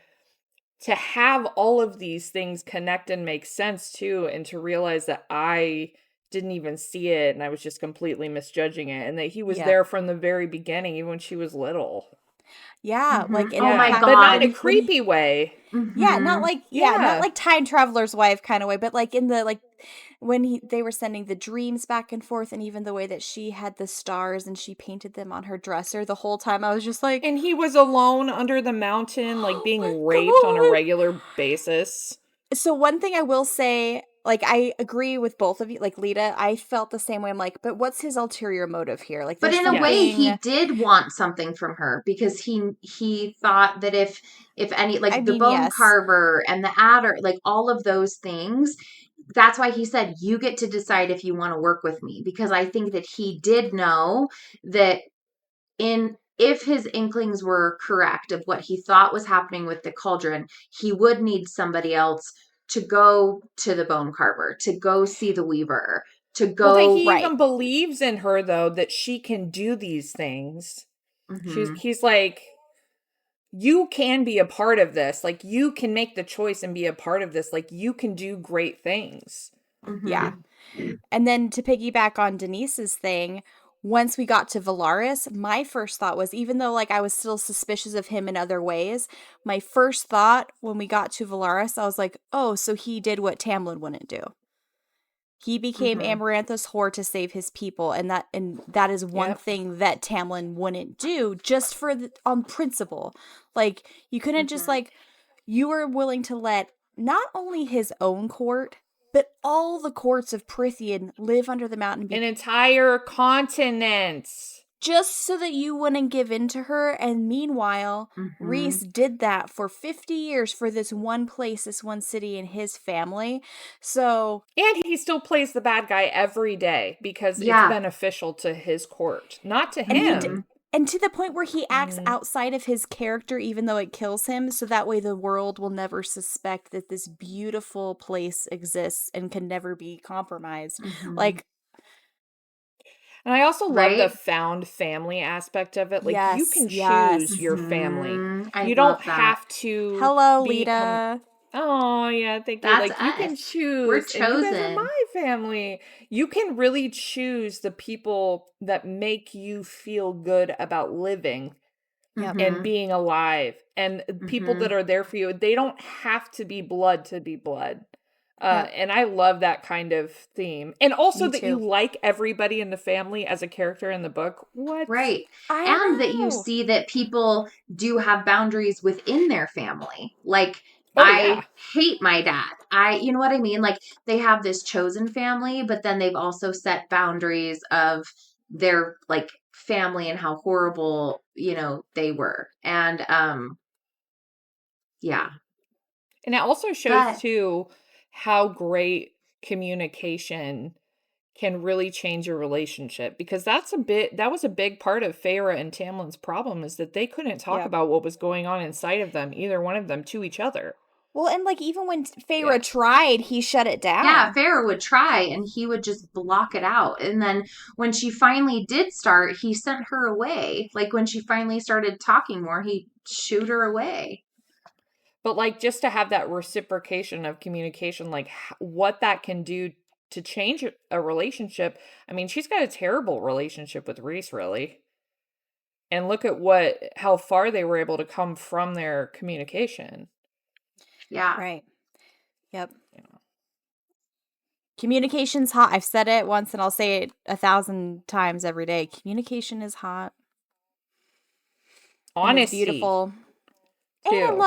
to have all of these things connect and make sense too. And to realize that I didn't even see it and I was just completely misjudging it. And that he was there from the very beginning, even when she was little. Yeah, like oh my God, but not in a creepy way. Yeah, not like not like Time Traveler's Wife kind of way, but like in the like when they were sending the dreams back and forth, and even the way that she had the stars and she painted them on her dresser the whole time. I was just like, and he was alone under the mountain, like being raped on a regular basis. So one thing I will say, like, I agree with both of you. Like, Lita, I felt the same way. I'm like, but what's his ulterior motive here? Like, but in a way, he did want something from her because he thought that if any, like the bone carver and the adder, like all of those things, that's why he said, you get to decide if you want to work with me. Because I think that he did know that if his inklings were correct of what he thought was happening with the cauldron, he would need somebody else to go to the bone carver, to go see the weaver, to go. Well, he even believes in her, though, that she can do these things. He's like, you can be a part of this. Like, you can make the choice and be a part of this. Like, you can do great things. Yeah. And then to piggyback on Deynece's thing, once we got to Valaris, my first thought was, even though like I was still suspicious of him in other ways, my first thought when we got to Valaris, I was like, oh, so he did what Tamlin wouldn't do. He became Amarantha's whore to save his people, and that is one thing that Tamlin wouldn't do, just for on principle. Like, you couldn't just like, you were willing to let not only his own court, but all the courts of Prithian live under the mountain. An entire continent. Just so that you wouldn't give in to her. And meanwhile, Rhys did that for 50 years for this one place, this one city, and his family. So... And he still plays the bad guy every day because it's beneficial to his court, not to him. And to the point where he acts outside of his character, even though it kills him, so that way the world will never suspect that this beautiful place exists and can never be compromised. Like, and I also love the found family aspect of it. Like, you can choose your family. You don't have to. Hello, Lita. Oh, yeah, thank you. That's like, you can choose. We're chosen. And you guys are my family. You can really choose the people that make you feel good about living and being alive. And people that are there for you, they don't have to be blood to be blood. And I love that kind of theme. And also that you like everybody in the family as a character in the book. What? Right. And that you see that people do have boundaries within their family. Like, I hate my dad. You know what I mean? Like, they have this chosen family, but then they've also set boundaries of their, like, family and how horrible, they were. And, yeah. And it also shows, too, how great communication can really change your relationship, because that was a big part of Feyre and Tamlin's problem, is that they couldn't talk about what was going on inside of them, either one of them, to each other. Well, and like, even when Feyre tried, he shut it down. Yeah, Feyre would try and he would just block it out. And then when she finally did start, he sent her away. Like, when she finally started talking more, he shooed her away. But like just to have that reciprocation of communication, like what that can do to change a relationship. I mean, she's got a terrible relationship with Rhys, really. And look at how far they were able to come from their communication. Yeah. Right. Yep. Communication's hot. I've said it once and I'll say it 1,000 times every day. Communication is hot. Honesty. It's beautiful. And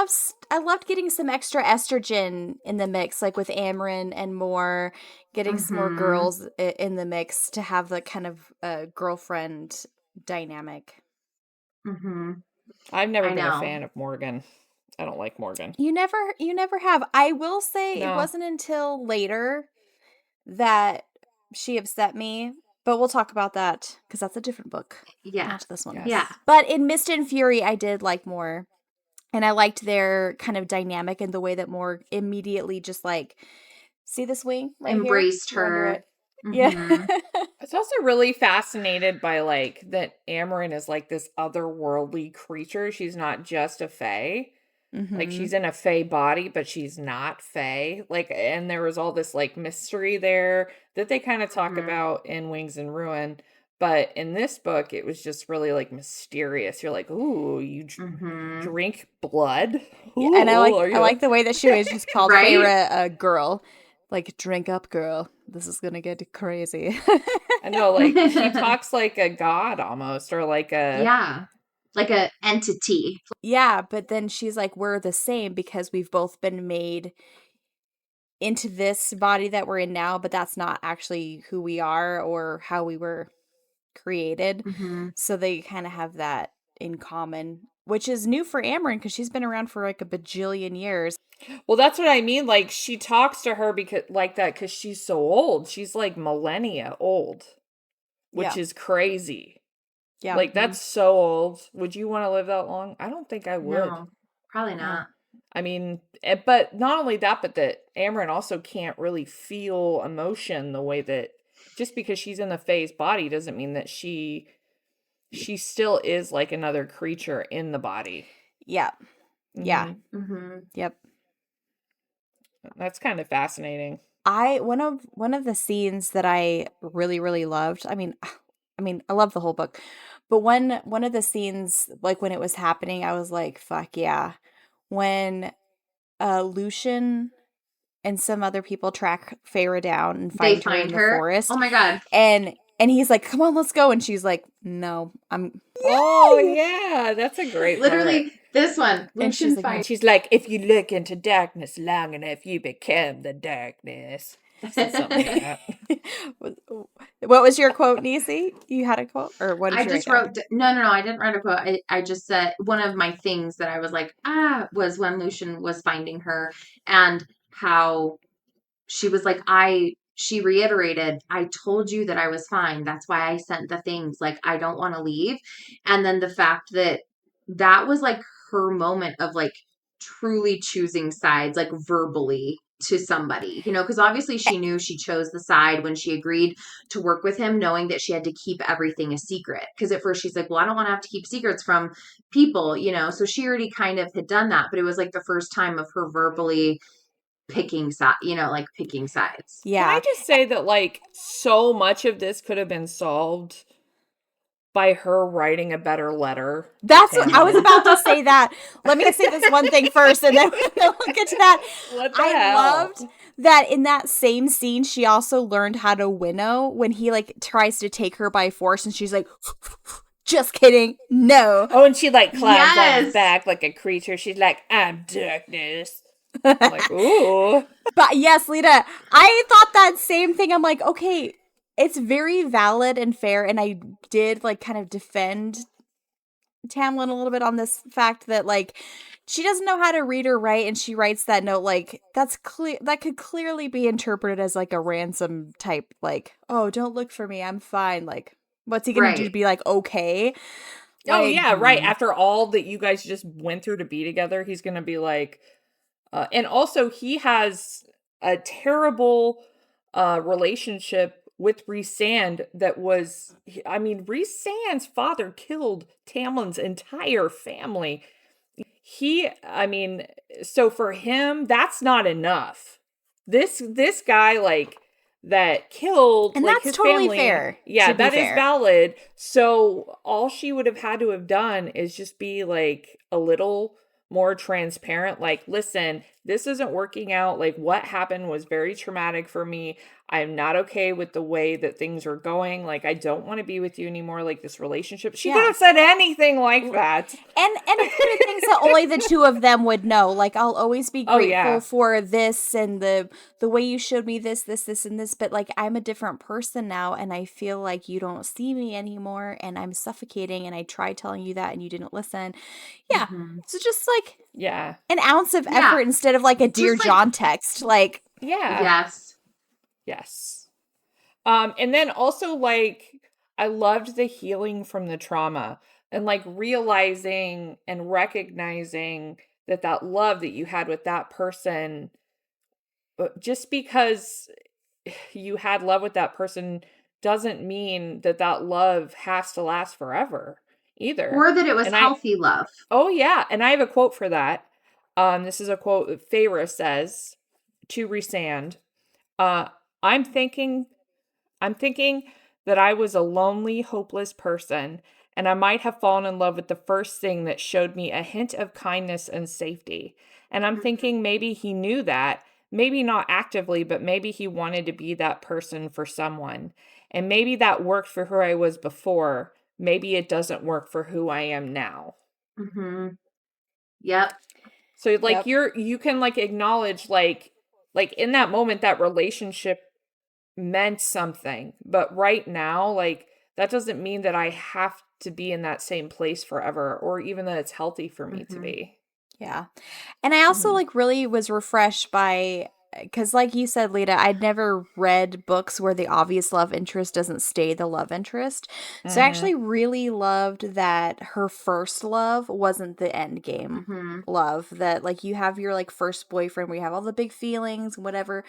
I loved getting some extra estrogen in the mix, like with Amren and more, getting some more girls in the mix to have the kind of girlfriend dynamic. I've never been a fan of Morgan. I don't like Morgan. You never have. I will say it wasn't until later that she upset me, but we'll talk about that because that's a different book. Yeah. Not this one. Yes. Yeah. But in Mist and Fury, I did like more. And I liked their kind of dynamic and the way that more immediately just like, see this wing right embraced here? her. Yeah. It's also really fascinated by like that Amren is like this otherworldly creature. She's not just a Fae. Like she's in a Fae body, but she's not Fae. Like, and there was all this like mystery there that they kind of talk about in Wings and Ruin. But in this book, it was just really like mysterious. You're like, ooh, you drink blood. Ooh, yeah, and I like the way that she was just called Feyre a girl. Like, drink up, girl. This is gonna get crazy. I know, like she talks like a god almost, or like a like a entity. Yeah, but then she's like, we're the same because we've both been made into this body that we're in now, but that's not actually who we are or how we were created. So they kind of have that in common, which is new for Amren because she's been around for like a bajillion years. Well, that's what I mean. Like she talks to her because like that because she's so old. She's like millennia old, which is crazy. Yeah, like that's so old. Would you want to live that long? I don't think I would. No, probably not. I mean, but not only that, but that Amren also can't really feel emotion the way that just because she's in the Fae's body doesn't mean that she still is like another creature in the body. Yeah. Yeah. Yep. That's kind of fascinating. One of the scenes that I really, really loved. I mean, I love the whole book, but one of the scenes, like when it was happening, I was like, "Fuck yeah!" When Lucian and some other people track Feyre down and find her in the forest. Oh my god! And he's like, "Come on, let's go," and she's like, "No, I'm." Oh yeah, that's a great. Literally, part. This one. And she's like, if you look into darkness long enough, you become the darkness. Something like that. What was your quote, Nisi? You had a quote, or what? I just wrote. No. I didn't write a quote. I just said one of my things that I was like, was when Lucian was finding her and how she was like, she reiterated, I told you that I was fine. That's why I sent the things. Like, I don't want to leave. And then the fact that was like her moment of like truly choosing sides, like verbally to somebody, because obviously she knew she chose the side when she agreed to work with him, knowing that she had to keep everything a secret. Because at first she's like, well, I don't want to have to keep secrets from people, so she already kind of had done that. But it was like the first time of her verbally picking picking sides. Yeah. Can I just say that like so much of this could have been solved by her writing a better letter? That's what I was about to say. That let me say this one thing first, and then we'll get to that. I loved that in that same scene, she also learned how to winnow when he like tries to take her by force, and she's like, "Just kidding, no." Oh, and she like climbs on his back like a creature. She's like, "I'm darkness." I'm like, ooh. But yes, Lita, I thought that same thing. I'm like, okay, it's very valid and fair, and I did like kind of defend Tamlin a little bit on this fact that like she doesn't know how to read or write, and she writes that note like that's clear. That could clearly be interpreted as like a ransom type, like, oh, don't look for me, I'm fine. Like, what's he gonna do to be like okay? Oh yeah, right. After all that you guys just went through to be together, he's gonna be like. And also, he has a terrible relationship with Rhysand that was... I mean, Rhysand's father killed Tamlin's entire family. so for him, that's not enough. This guy, like, that killed, And like, that's his totally family. fair, Yeah, to be that is fair. valid. So all she would have had to have done is just be, like, a little more transparent. Like, listen, this isn't working out. Like, what happened was very traumatic for me. I'm not okay with the way that things are going. Like, I don't want to be with you anymore. Like, this relationship. She could have said anything like that. And included things that only the two of them would know. Like, I'll always be grateful for this and the way you showed me this, and this. But, like, I'm a different person now, and I feel like you don't see me anymore, and I'm suffocating, and I tried telling you that, and you didn't listen. Yeah. So just, like, an ounce of effort instead of, like, a Dear John text. Like, Yes. And then also, like, I loved the healing from the trauma and, like, realizing and recognizing that love that you had with that person, just because you had love with that person doesn't mean that love has to last forever either. Or that it was healthy love. Oh, yeah. And I have a quote for that. This is a quote that Feyre says to Rhysand. I'm thinking that I was a lonely, hopeless person, and I might have fallen in love with the first thing that showed me a hint of kindness and safety. And I'm thinking maybe he knew that, maybe not actively, but maybe he wanted to be that person for someone. And maybe that worked for who I was before. Maybe it doesn't work for who I am now. Mm-hmm. Yep. So, like, you can, like, acknowledge, like in that moment, that relationship meant something, but right now, like, that doesn't mean that I have to be in that same place forever, or even that it's healthy for me to be. Yeah. And I also like really was refreshed by, because like you said, Lita, I'd never read books where the obvious love interest doesn't stay the love interest. So I actually really loved that her first love wasn't the end game love. That, like, you have your, like, first boyfriend where you have all the big feelings and whatever,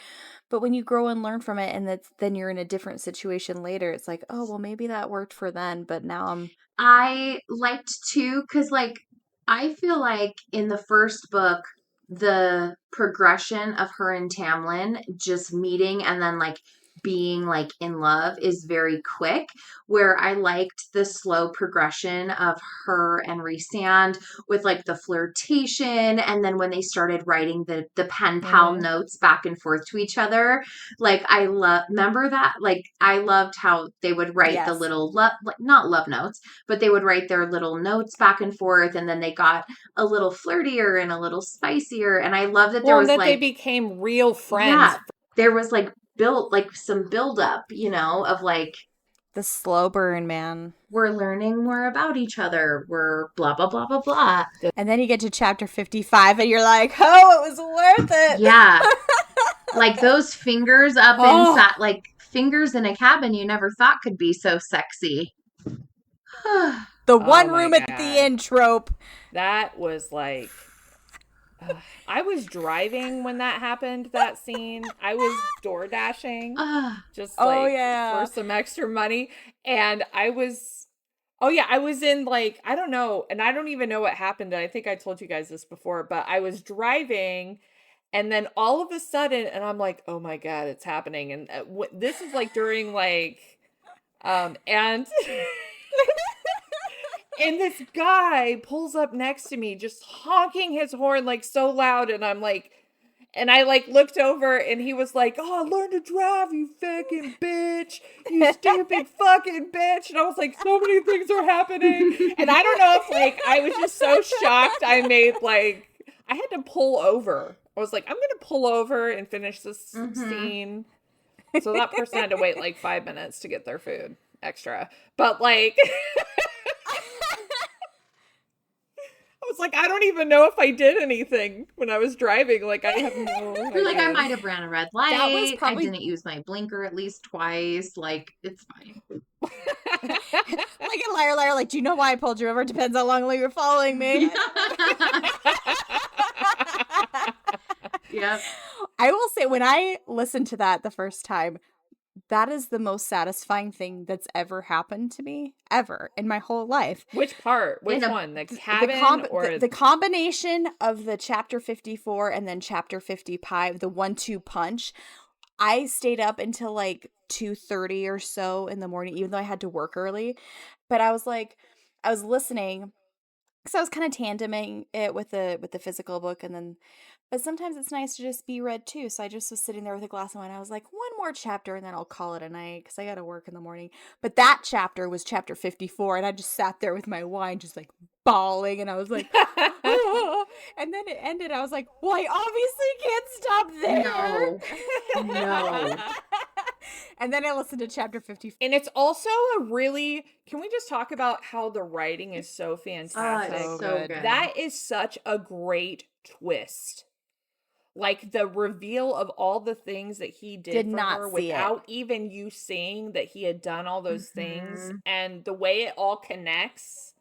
but when you grow and learn from it, and then you're in a different situation later, it's like, oh, well, maybe that worked for then, but now I liked too, because, like, I feel like in the first book, the progression of her and Tamlin just meeting and then, like, being, like, in love is very quick, where I liked the slow progression of her and Rhysand with, like, the flirtation, and then when they started writing the pen pal notes back and forth to each other, like, I remember that, like, I loved how they would write the little not love notes, but they would write their little notes back and forth, and then they got a little flirtier and a little spicier, and I love that there was, that like, they became real friends. Yeah, there was, like, some build up, you know, of, like, the slow burn, man. We're learning more about each other. We're blah, blah, blah, blah, blah. And then you get to chapter 55 and you're like, oh, it was worth it. Yeah. Like, those fingers up inside, like, fingers in a cabin you never thought could be so sexy. The one room at the inn trope. That was like... I was driving when that happened, that scene. I was door dashing just for some extra money. And I was in, like, I don't know. And I don't even know what happened. And I think I told you guys this before, but I was driving and then all of a sudden, and I'm like, oh my God, it's happening. And this is like during like, and and this guy pulls up next to me, just honking his horn, like, so loud. And I'm like, and I, like, looked over and he was like, oh, learn to drive, you fucking bitch. You stupid fucking bitch. And I was like, so many things are happening. And I don't know if, like, I was just so shocked. I had to pull over. I was like, I'm going to pull over and finish this scene. So that person had to wait, like, 5 minutes to get their food extra. But, like... I was like, I don't even know if I did anything when I was driving. Like, I have no idea. You're like, I might have ran a red light. That was probably... I didn't use my blinker at least twice. Like, it's fine. Like a liar, like, do you know why I pulled you over? Depends how long you were following me. Yep. I will say, when I listened to that the first time, that is the most satisfying thing that's ever happened to me ever in my whole life. Which part? Which one? The cabin or the combination of the chapter 54 and then chapter 55, the 1-2 punch. I stayed up until like 2:30 or so in the morning, even though I had to work early. But I was listening because I was kind of tandeming it with the physical book, but sometimes it's nice to just be read too. So I just was sitting there with a glass of wine. I was like, one more chapter and then I'll call it a night because I got to work in the morning. But that chapter was chapter 54, and I just sat there with my wine, just like bawling, and I was like, oh. And then it ended. I was like, well, I obviously can't stop there. No. And then I listened to chapter 54. And it's also can we just talk about how the writing is so fantastic? It's so good. That is such a great twist. Like the reveal of all the things that he did for her without even you seeing that he had done all those things, and the way it all connects.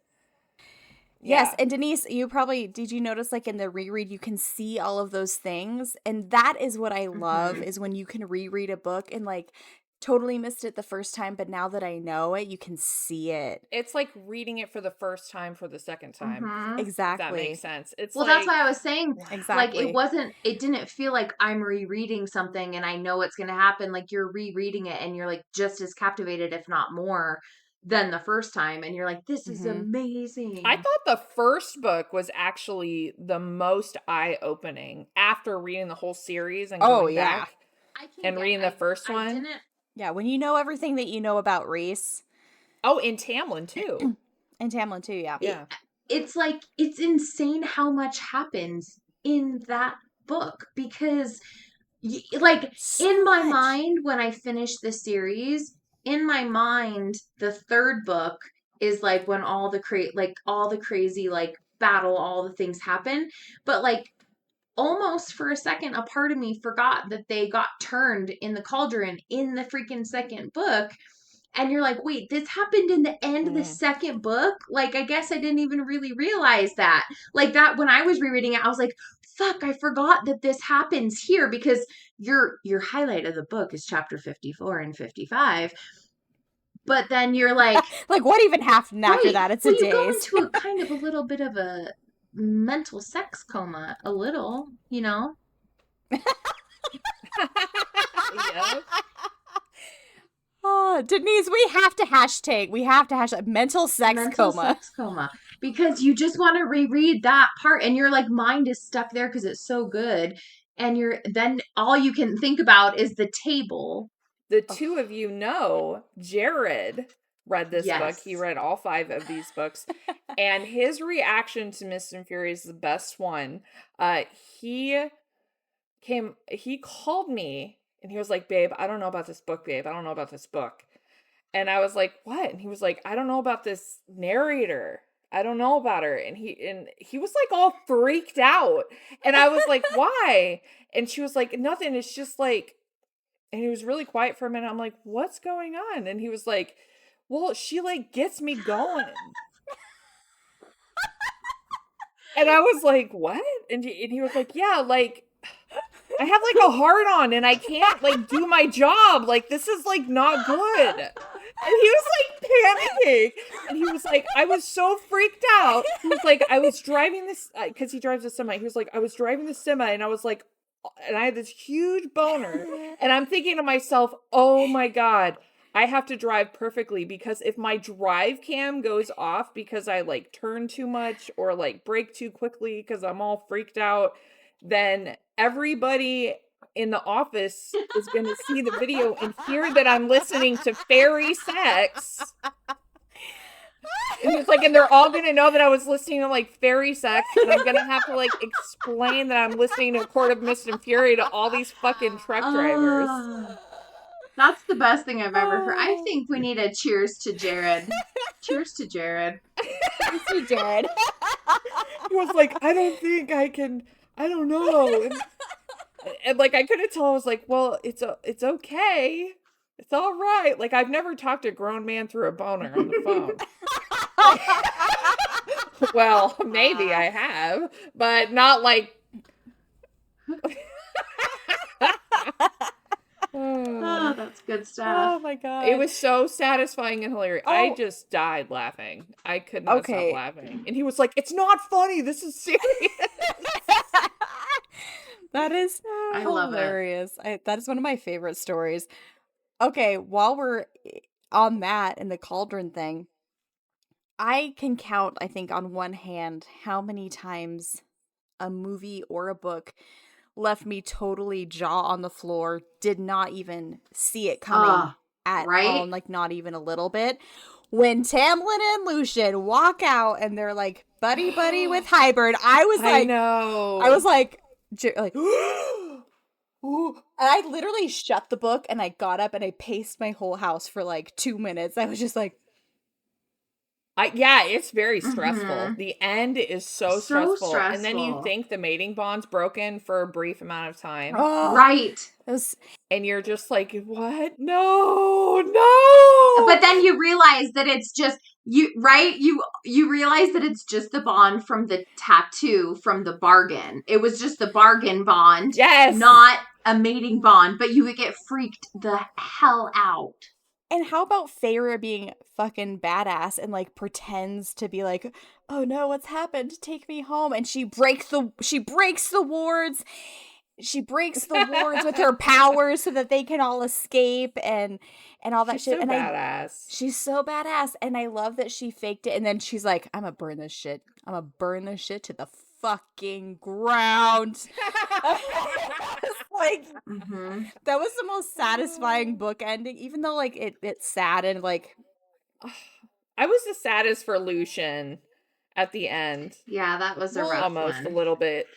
Yes, and Deynece, did you notice like in the reread you can see all of those things? And that is what I love is when you can reread a book and like totally missed it the first time, but now that I know it, you can see it. It's like reading it for the first time for the second time. Exactly. If that makes sense. It's that's why I was saying, exactly. Like, it didn't feel like I'm rereading something and I know what's going to happen. Like, you're rereading it and you're like just as captivated, if not more, than the first time. And you're like, this is amazing. I thought the first book was actually the most eye-opening after reading the whole series and going back and reading the first one. Yeah, when you know everything that you know about Rhys. Oh, in Tamlin too. Yeah. It's like, it's insane how much happens in that book because, like, in my mind, when I finish the series, in my mind, the third book is like when all the crazy, like, battle, all the things happen. But, like, almost for a second, a part of me forgot that they got turned in the cauldron in the freaking second book. And you're like, wait, this happened in the end of the second book? Like, I guess I didn't even really realize that. Like, that when I was rereading it, I was like, fuck, I forgot that this happens here, because your highlight of the book is chapter 54 and 55. But then you're like... like, what even happened after that? It's a daze. You go into a kind of a little bit of a mental sex coma, a little, you know? Oh, Deynece, we have to hashtag mental sex coma. Because you just want to reread that part and your like mind is stuck there because it's so good. And then all you can think about is the table. The two of you know, Jared read this book. He read all 5 of these books. And his reaction to Mist and Fury is the best one. He called me and he was like, babe, I don't know about this book, babe. I don't know about this book. And I was like, what? And he was like, I don't know about this narrator. I don't know about her. And he was like all freaked out. And I was like, why? And she was like, nothing. It's just like, and he was really quiet for a minute. I'm like, what's going on? And he was like, well, she like gets me going. And I was like, what? And he was like, yeah, like I have like a hard on and I can't like do my job. Like this is like not good. And he was like panicking. And he was like, I was so freaked out. He was like, I was driving this, because he drives a semi. He was like, I was driving the semi and I was like, and I had this huge boner. And I'm thinking to myself, oh my God, I have to drive perfectly, because if my drive cam goes off because I like turn too much or like brake too quickly because I'm all freaked out, then everybody in the office is going to see the video and hear that I'm listening to fairy sex. And it's like, and they're all going to know that I was listening to like fairy sex, and I'm going to have to like explain that I'm listening to A Court of Mist and Fury to all these fucking truck drivers. That's the best thing I've ever heard. I think we need a cheers to Jared. Cheers to Jared. Cheers to Jared. He was like, I don't think I can, I don't know. And like, I couldn't tell. I was like, well, it's okay. It's all right. Like, I've never talked to a grown man through a boner on the phone. Well, maybe I have, but not like... Oh, that's good good stuff. Oh my god. It was so satisfying and hilarious. I Oh. just died laughing. I could not Okay. stop laughing. And he was like, "It's not funny. This is serious." That is I love it. hilarious. That is one of my favorite stories. Okay, while we're on that and the cauldron thing, I can count, I think, on one hand how many times a movie or a book left me totally jaw on the floor, did not even see it coming at all, like not even a little bit. When Tamlin and Lucian walk out and they're like buddy with Hybern, I was like, I was like, ooh. And I literally shut the book and I got up and I paced my whole house for like 2 minutes. I was just like, yeah, it's very stressful. The end is so stressful. And then you think the mating bond's broken for a brief amount of time. Right. And you're just like, what? No. But then you realize that it's just you realize that it's just the bond from the tattoo from the bargain. It was just the bargain bond. Yes. Not a mating bond, but you would get freaked the hell out. And how about Feyre being fucking badass and like pretends to be like, oh no, what's happened? Take me home. And she breaks the wards. She breaks the wards with her powers so that they can all escape and all that shit. So badass. She's so badass. And I love that she faked it. And then she's like, I'm gonna burn this shit. I'm gonna burn this shit to the fucking ground. Like, that was the most satisfying book ending, even though like it's sad and like I was the saddest for Lucian at the end. Yeah, that was a rough almost one. a little bit,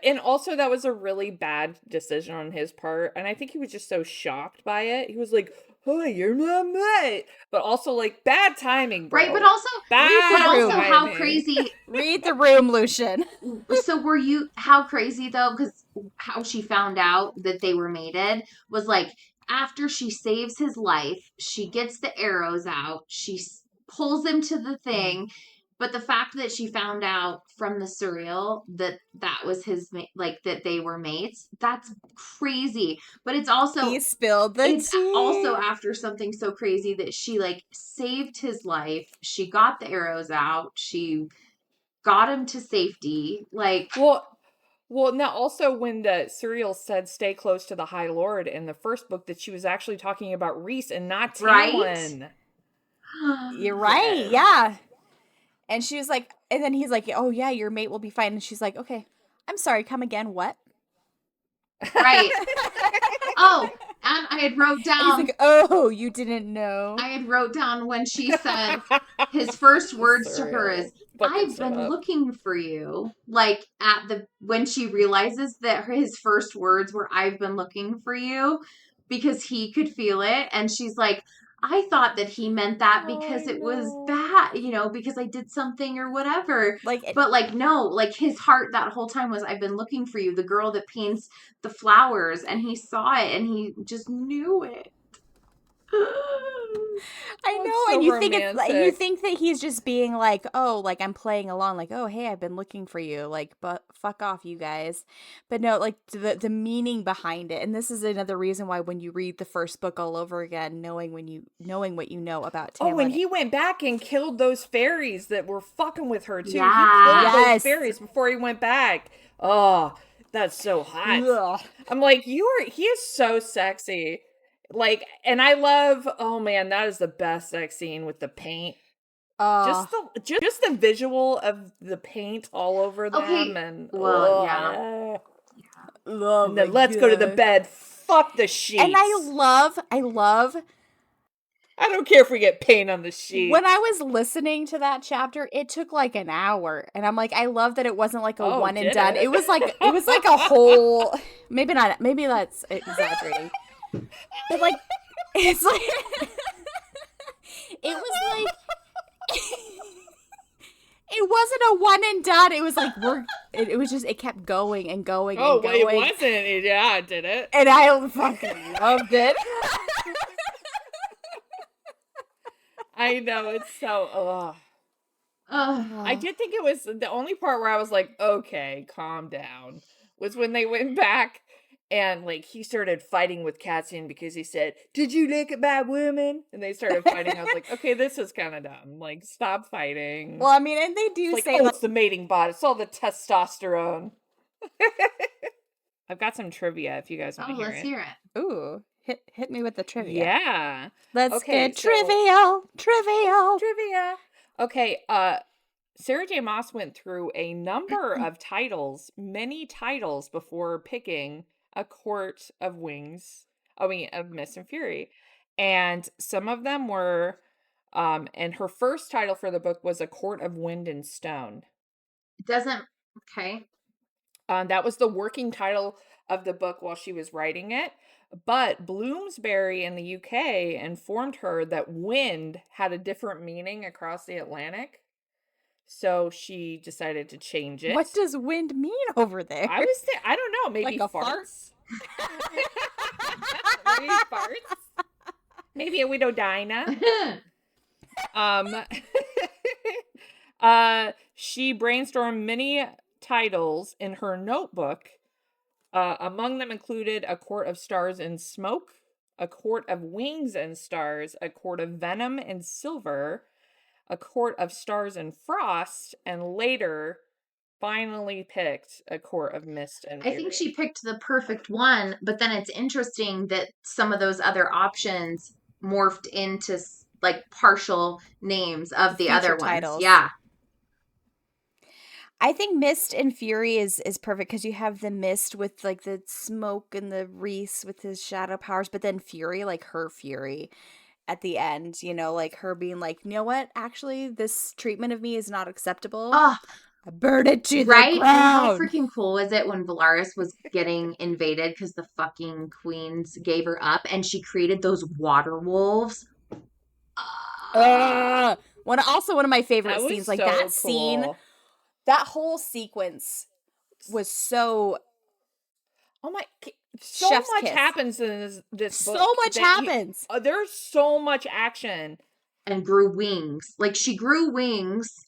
and also that was a really bad decision on his part, and I think he was just so shocked by it. He was like, "Oh, you're not mate," but also like bad timing, bro. Right, but also how crazy. Read the room, Lucian. So were you? How crazy though? Because how she found out that they were mated was like after she saves his life, she gets the arrows out, she pulls him to the thing. But the fact that she found out from the serial that was his, like, that they were mates, that's crazy. But it's also... He spilled the tea. Also after something so crazy that she, like, saved his life. She got the arrows out. She got him to safety. Like... Well, now also when the serial said stay close to the High Lord in the first book, that she was actually talking about Rhys and not Tamlin. Right? You're right, yeah. And she was like, and then he's like, oh yeah, your mate will be fine. And she's like, okay, I'm sorry, come again, what? Right. Oh, and I had wrote down. And he's like, oh, you didn't know. I had wrote down when she said his first words to her is, I've been looking for you. Like when she realizes that his first words were, I've been looking for you, because he could feel it. And she's like, I thought that he meant that because it was bad, because I did something or whatever. But like, no, like his heart that whole time was, I've been looking for you, the girl that paints the flowers, and he saw it and he just knew it. I know, so and you think that he's just being like, oh, like I'm playing along, like, oh, hey, I've been looking for you, like, but fuck off, you guys. But no, like the meaning behind it, and this is another reason why when you read the first book all over again, knowing what you know about Tamlin. Oh, and he went back and killed those fairies that were fucking with her too. Yeah. He killed those fairies before he went back. Oh, that's so hot. Ugh. I'm like, he is so sexy. Like, and I love, oh man, that is the best sex scene with the paint. Just the visual of the paint all over them, and yeah. And then let's go to the bed. Fuck the sheets. And I love. I don't care if we get paint on the sheet. When I was listening to that chapter, it took like an hour, and I'm like, I love that it wasn't like a one and done. It was like a whole. Maybe not. Maybe that's exaggerating. But like, it's like, it was like, it wasn't a one and done. It was like, it was just, it kept going and going and going. Oh, it wasn't. Yeah, it did it. And I fucking loved it. I know, it's so, I did think it was, the only part where I was like, okay, calm down, was when they went back And like he started fighting with Cassian because he said, "Did you look at my woman?" And they started fighting. I was like, okay, this is kind of dumb. Like, stop fighting. Well, I mean, and they do it's say like, oh, it's the mating bot. It's all the testosterone. I've got some trivia if you guys want to hear it. Let's hear it. Ooh, hit me with the trivia. Yeah. Let's get trivial. Okay, Sarah J. Maas went through a number of titles, many titles, before picking A Court of Mist and Fury. And some of them were, and her first title for the book was A Court of Wind and Stone. Okay. That was the working title of the book while she was writing it. But Bloomsbury in the UK informed her that wind had a different meaning across the Atlantic. So she decided to change it. What does wind mean over there? I don't know. Maybe like a farts. Maybe farts. Maybe a widow Dinah. She brainstormed many titles in her notebook. Among them included A Court of Stars and Smoke, A Court of Wings and Stars, A Court of Venom and Silver, A Court of Stars and Frost, and later finally picked A Court of Mist and Fury. I think she picked the perfect one, but then it's interesting that some of those other options morphed into like partial names of the other titles. Ones. Yeah. I think Mist and Fury is perfect because you have the Mist with like the smoke and the Rhys with his shadow powers, but then Fury, like her Fury at the end, you know, like her being like, you know what, actually this treatment of me is not acceptable. I burn it to the ground. How freaking cool was it when Valaris was getting invaded because the fucking queens gave her up and she created those water wolves? One of my favorite scenes, like so that cool. scene. That whole sequence was so. Oh my! So Chef's much kiss. happens in this book. So much happens. There's so much action. And grew wings. Like she grew wings,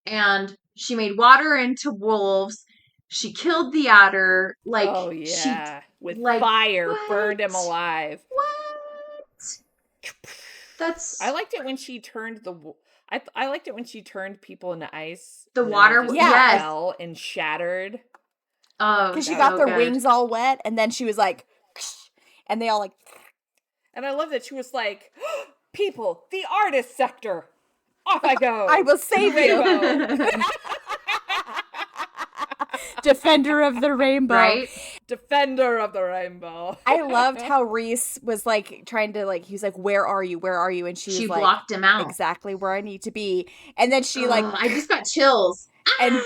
and she made water into wolves. She killed the otter. Like oh yeah, with like, fire, what? burned him alive. What? That's. I liked it when she turned I liked it when she turned people into ice. The water, yes, fell and shattered. Oh, because she got their wings all wet, and then she was like, and they all like. And I love that she was like, "People, the artist sector, off I go. I will save you." Defender of the rainbow. Right? Defender of the rainbow. I loved how Rhys was like trying to like, he was like, where are you? Where are you? And she was like, blocked him out. Exactly where I need to be. And then she like, I just got chills. And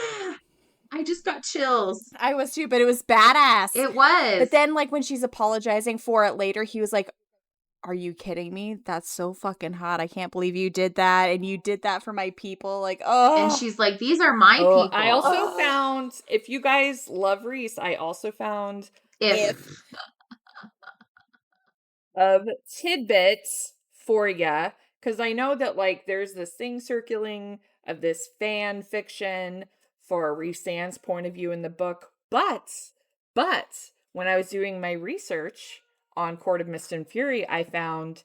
I just got chills. I was too, but it was badass. It was. But then like when she's apologizing for it later, he was like, are you kidding me? That's so fucking hot. I can't believe you did that. And you did that for my people. Like, oh. And she's like, these are my people. I also found, if you guys love Rhys, I also found if of tidbits for ya. Because I know that like there's this thing circulating of this fan fiction for Rhysand's point of view in the book. But when I was doing my research on Court of Mist and Fury, I found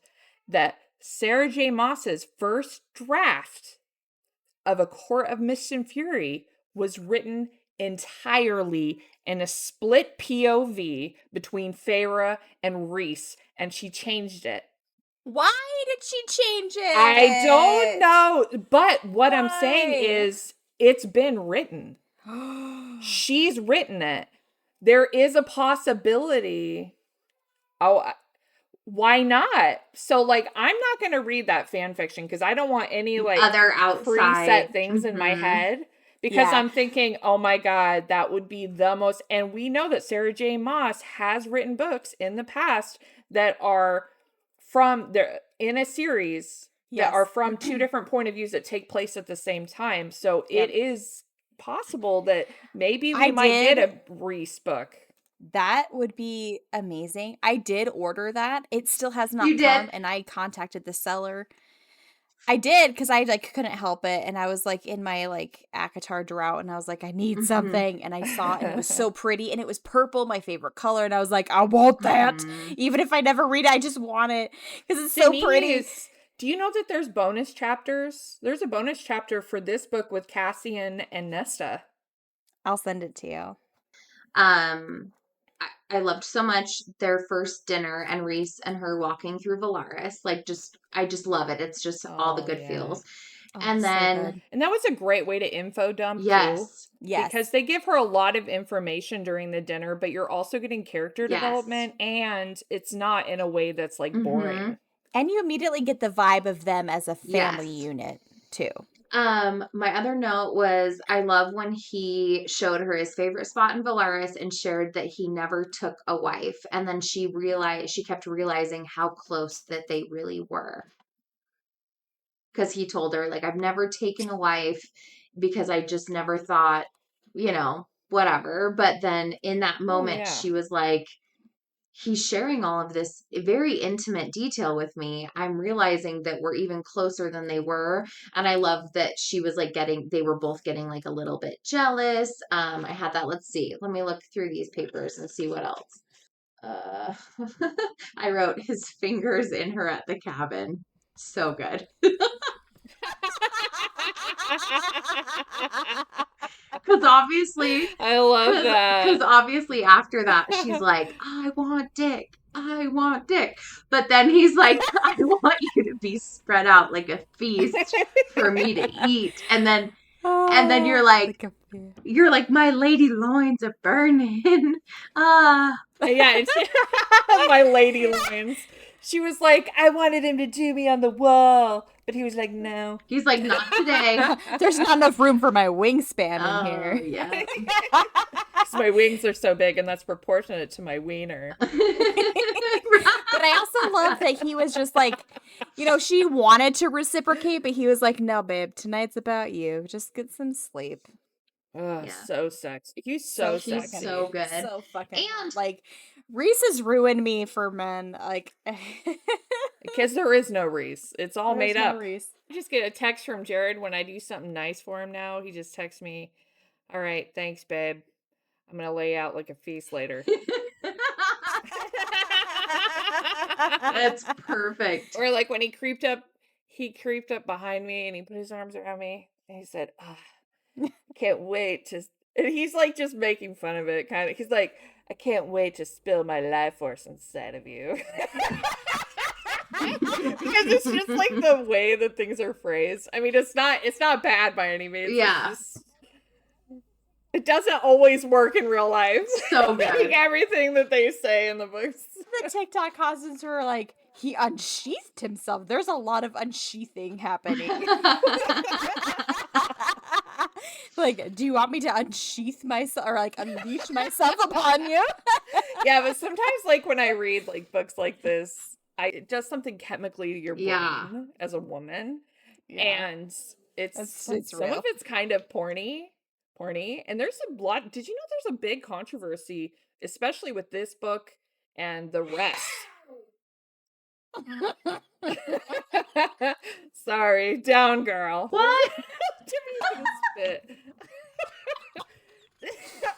that Sarah J. Maas's first draft of A Court of Mist and Fury was written entirely in a split POV between Feyre and Rhys, and she changed it. Why did she change it? I don't know, but what I'm saying is it's been written. She's written it. There is a possibility. Oh, why not? So, like, I'm not going to read that fan fiction because I don't want any, like, other outside preset things in my head. Because I'm thinking, oh my God, that would be the most... And we know that Sarah J. Maas has written books in the past that are from... in a series that are from two different point of views that take place at the same time. So it is possible that maybe we might get a Rhys book. That would be amazing. I did order that. It still has not come, and I contacted the seller. I did, because I like couldn't help it, and I was like in my like ACOTAR drought, and I was like, I need something, and I saw it, and it was so pretty, and it was purple, my favorite color, and I was like, I want that, even if I never read it, I just want it because it's so pretty. Do you know that there's bonus chapters? There's a bonus chapter for this book with Cassian and Nesta. I'll send it to you. I loved so much their first dinner and Rhys and her walking through Valaris. Like, I just love it. It's just all the good feels. And then, so and that was a great way to info dump too. Yes. Because they give her a lot of information during the dinner, but you're also getting character development, and it's not in a way that's like boring. And you immediately get the vibe of them as a family unit too. My other note was I love when he showed her his favorite spot in Valaris and shared that he never took a wife. And then she kept realizing how close that they really were. Because he told her, like, I've never taken a wife because I just never thought, whatever. But then in that moment, she was like, he's sharing all of this very intimate detail with me. I'm realizing that we're even closer than they were. And I love that she was like they were both getting like a little bit jealous. I had that. Let's see. Let me look through these papers and see what else. I wrote his fingers in her at the cabin. So good. Because obviously, I love that. Because obviously, after that, she's like, I want dick. I want dick. But then he's like, I want you to be spread out like a feast for me to eat. And then you're like my lady loins are burning. Yeah, it's my lady loins. She was like, I wanted him to do me on the wall. But he was like, no. He's like, not today. There's not enough room for my wingspan in here. Yeah. So my wings are so big, and that's proportionate to my wiener. But I also love that he was just like, she wanted to reciprocate, but he was like, no, babe, tonight's about you. Just get some sleep. Oh, so sexy. He's so sexy. He's so good. So fucking like, Rhys has ruined me for men. Like, because there is no Rhys. It's all made up. Rhys. I just get a text from Jared when I do something nice for him now. He just texts me, all right, thanks, babe. I'm going to lay out like a feast later. That's perfect. Or like when he creeped up behind me and he put his arms around me and he said, can't wait to, and he's like just making fun of it, kind of. He's like, I can't wait to spill my life force inside of you. Because it's just like the way that things are phrased. I mean, it's not bad by any means. Yeah. It doesn't always work in real life. So good. Like everything that they say in the books. The TikTok cousins were like, he unsheathed himself. There's a lot of unsheathing happening. Like, do you want me to unsheath myself or like unleash myself upon you? Yeah, but sometimes like when I read like books like this, it does something chemically to your brain as a woman. Yeah. And it's some real. of it's kind of porny. And there's a lot. Did you know there's a big controversy, especially with this book and the rest? Sorry, down girl. What? Tiffany spit.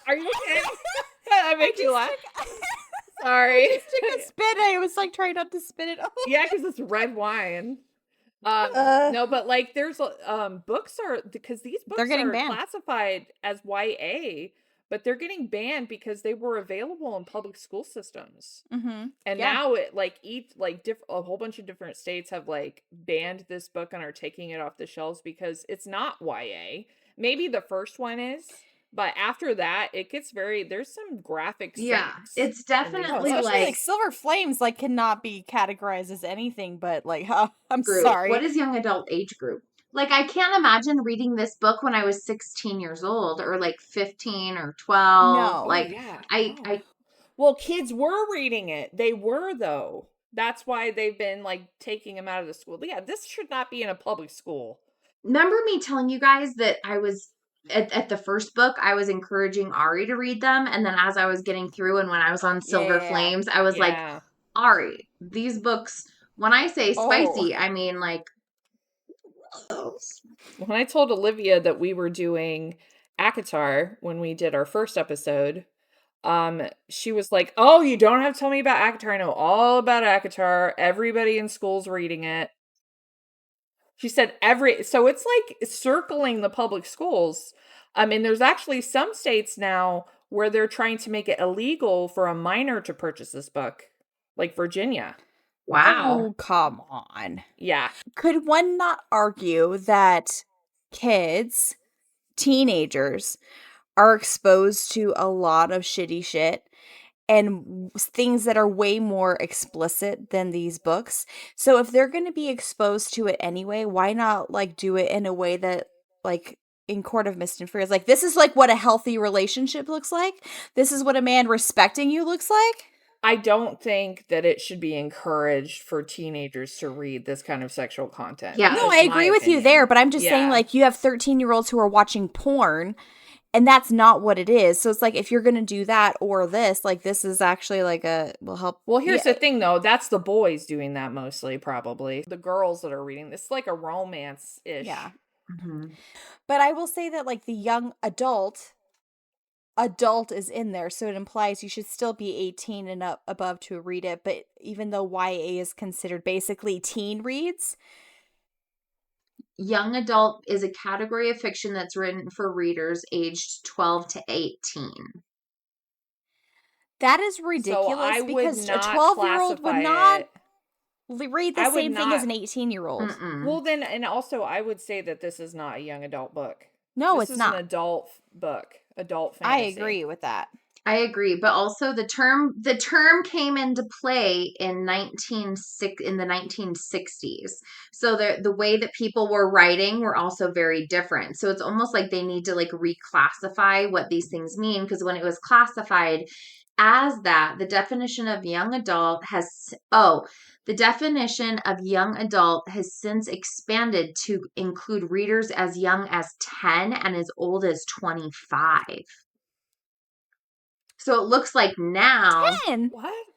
Are you okay? I make you laugh. Sorry. I just took a spit. I was like trying not to spit it. Yeah, because it's red wine. No, but like there's books are because these books they're getting are banned. Classified as YA, but they're getting banned because they were available in public school systems. Mm-hmm. And now it like a whole bunch of different states have like banned this book and are taking it off the shelves because it's not YA. Maybe the first one is. But after that, it gets there's some graphic sex. Yeah, it's definitely like Silver Flames like cannot be categorized as anything but like, I'm group. sorry. What is young adult age group? Like, I can't imagine reading this book when I was 16 years old or like 15 or 12. No. Like, yeah. Well, kids were reading it. They were, though. That's why they've been like taking them out of the school. Yeah, this should not be in a public school. Remember me telling you guys that I was at the first book, I was encouraging Ari to read them. And then as I was getting through and when I was on Silver Flames, I was like, Ari, these books, when I say spicy, I mean like When I told Olivia that we were doing ACOTAR when we did our first episode, she was like, "Oh, you don't have to tell me about ACOTAR. I know all about ACOTAR. Everybody in school's reading it." She said so it's like circling the public schools. I mean, there's actually some states now where they're trying to make it illegal for a minor to purchase this book, like Virginia. Wow. Oh, come on. Yeah. Could one not argue that kids, teenagers, are exposed to a lot of shitty shit and things that are way more explicit than these books? So if they're going to be exposed to it anyway, why not like do it in a way that like in Court of Mist and Fear is like, this is like what a healthy relationship looks like. This is what a man respecting you looks like. I don't think that it should be encouraged for teenagers to read this kind of sexual content. Yeah. No, I agree with you there, but I'm just saying like you have 13-year-olds who are watching porn and that's not what it is. So it's like if you're going to do that or this, like this is actually like will help. Well, here's the thing though, that's the boys doing that mostly probably. The girls that are reading this, like a romance-ish. Yeah. Mm-hmm. But I will say that like the young adult is in there, so it implies you should still be 18 and above to read it. But even though YA is considered basically teen reads, Young adult is a category of fiction that's written for readers aged 12 to 18. That is ridiculous because a 12-year-old would not read the same thing as an 18-year-old. Well, then, and also I would say that this is not a young adult book. No, this it's not. An adult book, adult fantasy. I agree with that. I agree, but also the term came into play in the 1960s. So the way that people were writing were also very different. So it's almost like they need to like reclassify what these things mean, because when it was classified as that, the definition of young adult has since expanded to include readers as young as 10 and as old as 25. So it looks like now 10?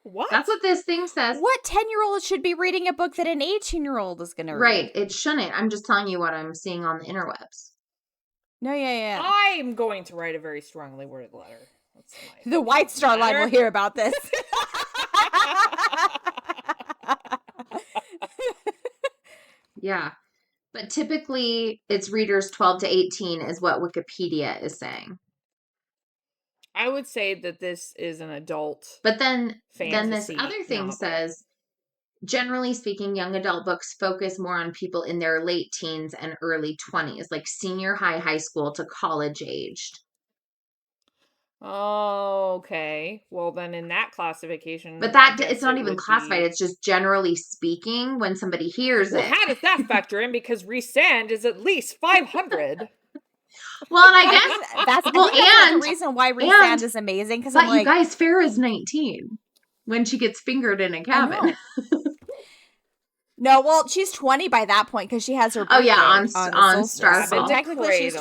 What? That's what this thing says. What 10-year-old should be reading a book that an 18-year-old is going to read? Right, it shouldn't. I'm just telling you what I'm seeing on the interwebs. No, yeah. I'm going to write a very strongly worded letter. The White Star Line will hear about this. Yeah. But typically it's readers 12 to 18 is what Wikipedia is saying. I would say that this is an adult. But then fantasy this other thing novel. says, generally speaking, young adult books focus more on people in their late teens and early 20s, like senior high school to college aged. Oh, okay. Well, then in that classification, but it's not even classified. It's just generally speaking when somebody hears it. How does that factor in? Because Rhysand is at least 500. Well, and I guess that's the reason why Rhysand is amazing. Because you guys, Feyre is 19 when she gets fingered in a cabin. No, well, she's 20 by that point because she has her birthday on Starfall. Technically, she's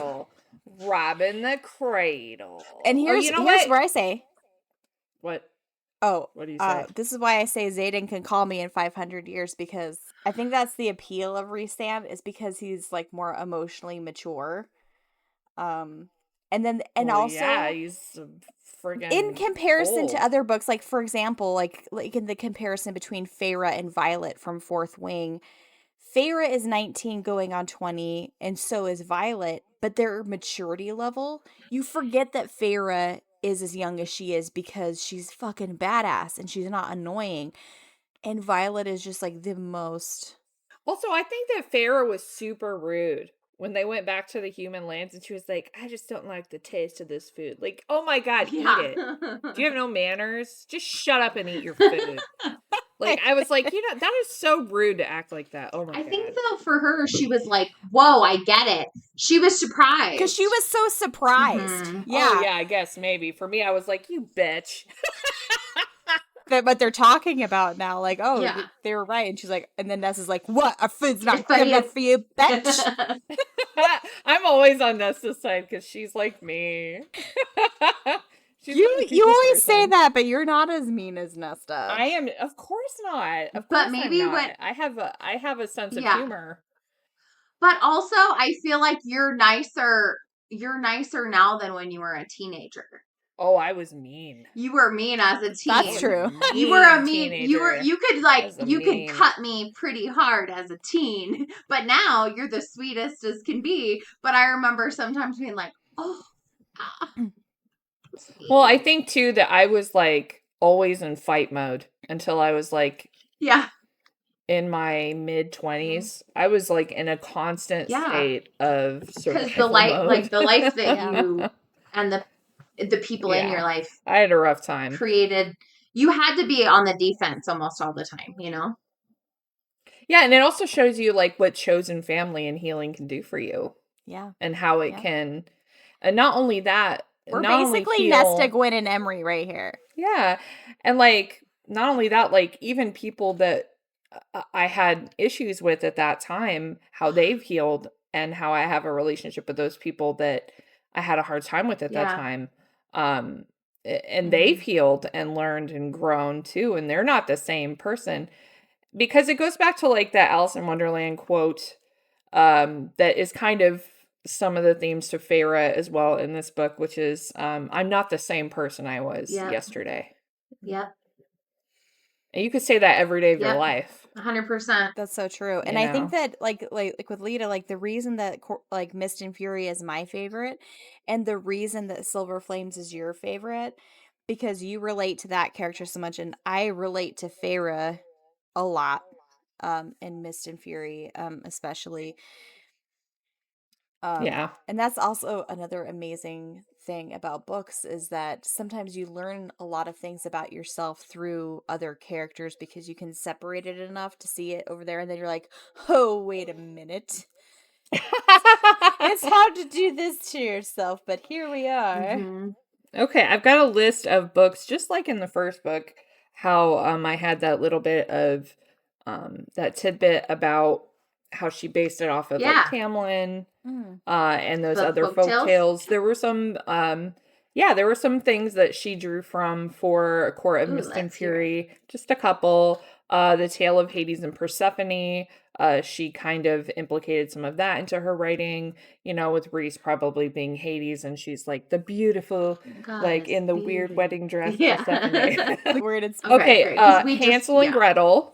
Robbing the cradle. And here's where I say. What? Oh, what do you say? This is why I say Xaden can call me in 500 years, because I think that's the appeal of Rhysand, is because he's like more emotionally mature. And also, yeah, he's friggin' in comparison old. to other books, like for example, like in the comparison between Feyre and Violet from Fourth Wing, Feyre is 19 going on 20, and so is Violet, but their maturity level, you forget that Feyre is as young as she is because she's fucking badass and she's not annoying. And Violet is just like the most. Also, I think that Feyre was super rude when they went back to the human lands and she was like, I just don't like the taste of this food. Like, oh my God, eat it. Do you have no manners? Just shut up and eat your food. Like, I was like, that is so rude to act like that. Oh my God. I think though for her, she was like, whoa, I get it. She was surprised. Because she was so surprised. Mm-hmm. Yeah. Oh, yeah, I guess maybe. For me, I was like, you bitch. But they're talking about now, like, oh, yeah. They were right. And she's like, and then Ness is like, what? Our food's not good enough for you, bitch. I'm always on Nessa's side because she's like me. You always say that, but you're not as mean as Nesta. I am, of course not. But maybe I have a sense of humor. But also, I feel like you're nicer now than when you were a teenager. Oh, I was mean. You were mean as a teen. That's true. You were a mean. Teenager. You could cut me pretty hard as a teen. But now you're the sweetest as can be. But I remember sometimes being like, oh. Well, I think too that I was like always in fight mode until I was like, yeah, in my mid 20s. I was like in a constant state of survival because the life that Yeah. you and the people in your life I had a rough time. created. You had to be on the defense almost all the time, you know? Yeah, and it also shows you like what chosen family and healing can do for you. Yeah. And how it can, and not only that, We're not only basically heal- Nesta, Gwen, and Emery right here. Yeah. And like, not only that, like even people that I had issues with at that time, how they've healed and how I have a relationship with those people that I had a hard time with at that time. And they've healed and learned and grown too. And they're not the same person, because it goes back to like that Alice in Wonderland quote, that is kind of some of the themes to Feyre as well in this book, which is, I'm not the same person I was yesterday. Yep. And you could say that every day of your life. 100%. That's so true. And I think that like with Lita, like the reason that like Mist and Fury is my favorite, and the reason that Silver Flames is your favorite, because you relate to that character so much, and I relate to Feyre a lot, in Mist and Fury, especially. And that's also another amazing thing about books, is that sometimes you learn a lot of things about yourself through other characters, because you can separate it enough to see it over there, and then you're like, oh, wait a minute. It's hard to do this to yourself, but here we are. Mm-hmm. Okay, I've got a list of books, just like in the first book, how I had that little bit of that tidbit about how she based it off of like Tamlin, and those other folk tales. There were some there were some things that she drew from for A Court of Mist and Fury, just a couple. The Tale of Hades and Persephone, she kind of implicated some of that into her writing, you know, with Rhys probably being Hades, and she's like the beautiful, like in the weird wedding dress Persephone. Weird and Okay, Hansel and Gretel.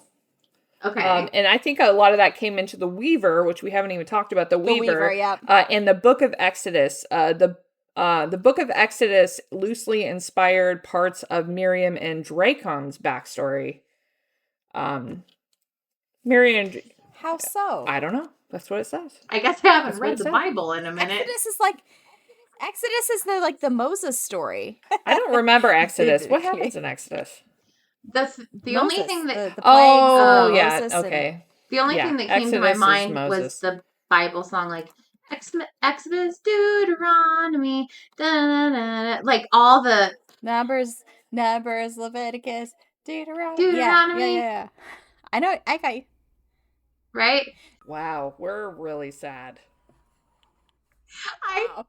Okay. And I think a lot of that came into the Weaver, which we haven't even talked about. The Weaver, yep. And the Book of Exodus. The Book of Exodus loosely inspired parts of Miriam and Dracon's backstory. Miriam. How so? I don't know. That's what it says. I guess I haven't read the Bible in a minute. Exodus is the Moses story. I don't remember Exodus. What happens in Exodus? The only thing that the plagues, okay. The only thing that came to my mind was the Bible song, like Exodus, Deuteronomy, like all the Numbers, Leviticus, Deuteronomy. Yeah. I know. I got you. Right? Wow, we're really sad. Wow.